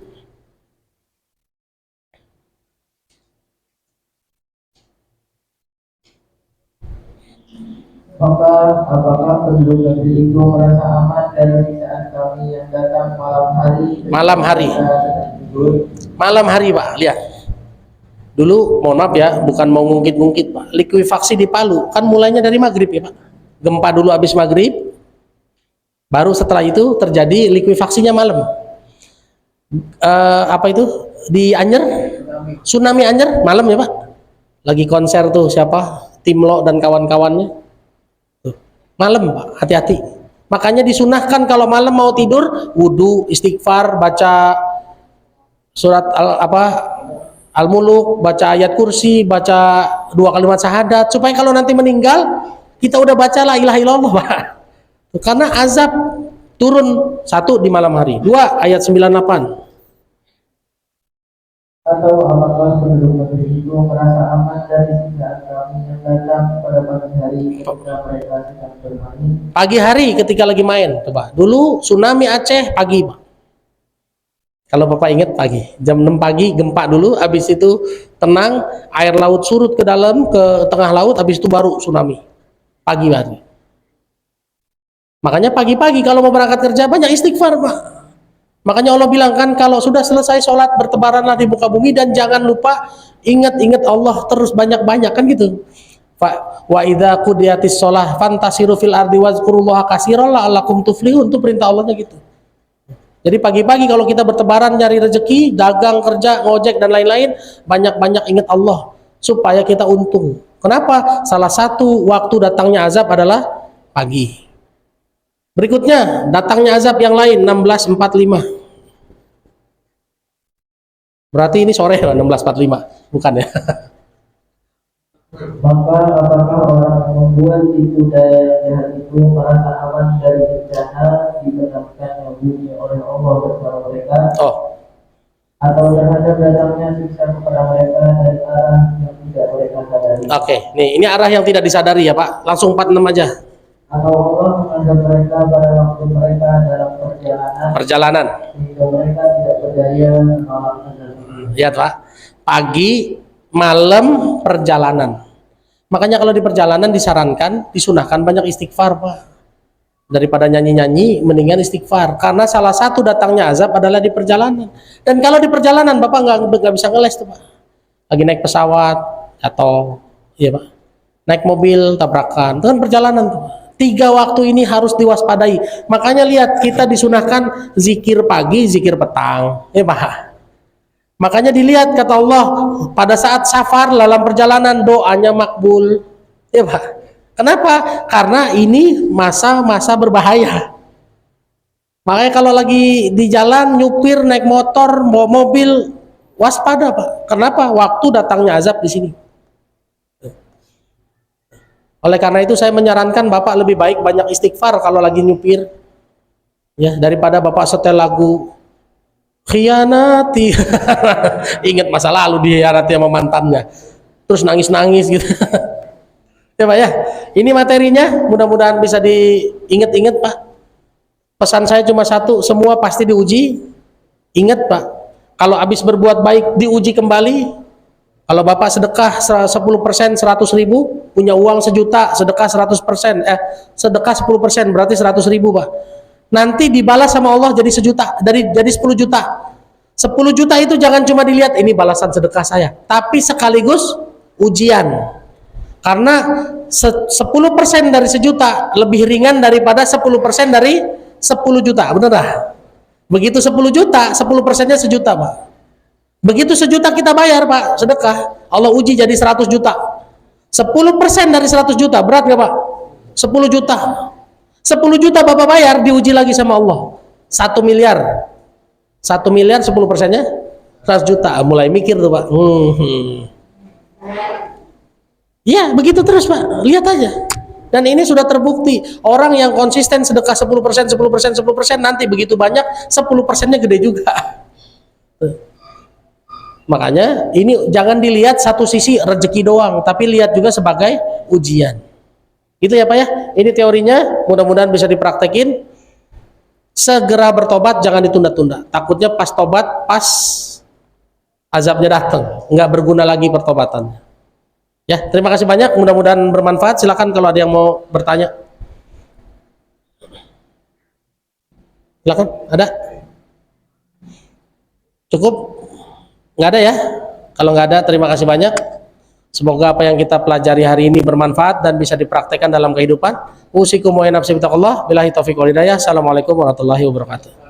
Speaker 2: Maka apakah penduduk negeri itu merasa aman dari siksaan kami yang datang malam hari?
Speaker 1: Malam hari.
Speaker 2: Tidur?
Speaker 1: Malam hari Pak, lihat. Dulu mohon maaf ya, bukan mau ngungkit-ngungkit Pak. Likuifaksi di Palu kan mulainya dari maghrib ya Pak. Gempa dulu habis maghrib, baru setelah itu terjadi likuifaksinya malam. Apa itu di Anyer? Tsunami Anyer malam ya Pak. Lagi konser tuh siapa? Timlo dan kawan-kawannya. Malam Pak, hati-hati. Makanya disunahkan kalau malam mau tidur, wudhu, istighfar, baca surat Al-Muluk, baca ayat kursi, baca 2 kalimat syahadat, supaya kalau nanti meninggal kita udah baca la ilaha illallah Pak. Karena azab turun 1 di malam hari, 2 ayat 98.
Speaker 2: Atau apakah penduduk negeri itu merasa aman dari siksaan kami yang datang pada pagi hari ketika mereka sedang bermain?
Speaker 1: Pagi hari ketika lagi main, coba. Dulu tsunami Aceh pagi Pak. Kalau Bapak ingat pagi, jam 6 pagi gempa dulu, habis itu tenang, air laut surut ke dalam, ke tengah laut, habis itu baru tsunami. Pagi hari. Makanya pagi-pagi kalau mau berangkat kerja banyak istighfar Pak. Makanya Allah bilang kan, kalau sudah selesai sholat bertebaranlah di muka bumi dan jangan lupa ingat-ingat Allah terus banyak-banyak kan gitu. Wa idza qudiyatis shalah fantasiru fil ardi wazkurullaha katsiran la'allakum tuflihun, itu perintah Allahnya gitu. Jadi pagi-pagi kalau kita bertebaran nyari rezeki, dagang, kerja, ngojek dan lain-lain, banyak-banyak ingat Allah supaya kita untung. Kenapa? Salah satu waktu datangnya azab adalah pagi. Berikutnya datangnya azab yang lain 16.45. Berarti ini sore lah 16.45, bukan ya?
Speaker 2: Maka apakah orang yang membuat tipu daya jahat itu merasa aman dari bencana ditentukan yang bumi oleh Allah bersama mereka?
Speaker 1: Oh,
Speaker 2: Atau terhadap datangnya siksa kepada mereka dari arah yang tidak mereka sadari?
Speaker 1: oke. Nih, ini arah yang tidak disadari ya Pak. Langsung 46 aja.
Speaker 2: atau Allah mengadab mereka pada waktu mereka dalam
Speaker 1: Perjalanan.
Speaker 2: sehingga mereka tidak berdaya menolak azab itu.
Speaker 1: Lihat Pak, pagi, malam, perjalanan. Makanya kalau di perjalanan disarankan, disunahkan banyak istighfar Pak. Daripada nyanyi-nyanyi, mendingan istighfar. Karena salah satu datangnya azab adalah di perjalanan. Dan kalau di perjalanan Bapak nggak bisa ngeles tuh Pak. Lagi naik pesawat atau iya Pak, naik mobil tabrakan, itu kan perjalanan tuh. 3 waktu ini harus diwaspadai. Makanya lihat, kita disunahkan zikir pagi, zikir petang, ya Pak. Makanya dilihat kata Allah, pada saat safar dalam perjalanan doanya makbul, ya Pak. Kenapa? Karena ini masa-masa berbahaya. Makanya kalau lagi di jalan nyupir naik motor, bawa mobil, waspada Pak. Kenapa? Waktu datangnya azab di sini. Oleh karena itu saya menyarankan Bapak lebih baik banyak istighfar kalau lagi nyupir, ya, daripada Bapak setel lagu khianati. Ingat masa lalu dikhianati sama mantannya, terus nangis-nangis gitu. Ya Pak ya, ini materinya mudah-mudahan bisa diingat-ingat Pak. Pesan saya cuma satu, semua pasti diuji. Ingat Pak, kalau habis berbuat baik diuji kembali. Kalau Bapak sedekah 10% 100.000, punya uang 1 juta, sedekah 100%, sedekah 10% berarti 100.000 Pak. Nanti dibalas sama Allah jadi 1 juta, jadi 10 juta. 10 juta itu jangan cuma dilihat ini balasan sedekah saya, tapi sekaligus ujian. Karena 10% dari 1 juta lebih ringan daripada 10% dari 10 juta, benar dah? Begitu 10 juta, 10%-nya 1 juta Pak. Begitu 1 juta kita bayar Pak, sedekah, Allah uji jadi 100 juta. 10% dari 100 juta, berat gak Pak? 10 juta. 10 juta Bapak bayar, diuji lagi sama Allah. 1 miliar. 1 miliar 10%-nya 100 juta. Mulai mikir tuh Pak. Ya, begitu terus Pak. Lihat aja. Dan ini sudah terbukti. Orang yang konsisten sedekah 10%, 10%, 10%, nanti begitu banyak, 10%-nya gede juga. Makanya ini jangan dilihat satu sisi rezeki doang, tapi lihat juga sebagai ujian. Itu ya Pak ya. Ini teorinya, mudah-mudahan bisa dipraktekin. Segera bertobat, jangan ditunda-tunda. Takutnya pas tobat, pas azabnya datang, nggak berguna lagi pertobatannya. Ya, terima kasih banyak. Mudah-mudahan bermanfaat. Silakan kalau ada yang mau bertanya. Silakan. Ada? Cukup? Nggak ada ya? Kalau nggak ada, terima kasih banyak. Semoga apa yang kita pelajari hari ini bermanfaat dan bisa dipraktekkan dalam kehidupan. Usikum wa nafsi bitaqullah. Billahi taufiq wal hidayah. Assalamualaikum warahmatullahi wabarakatuh.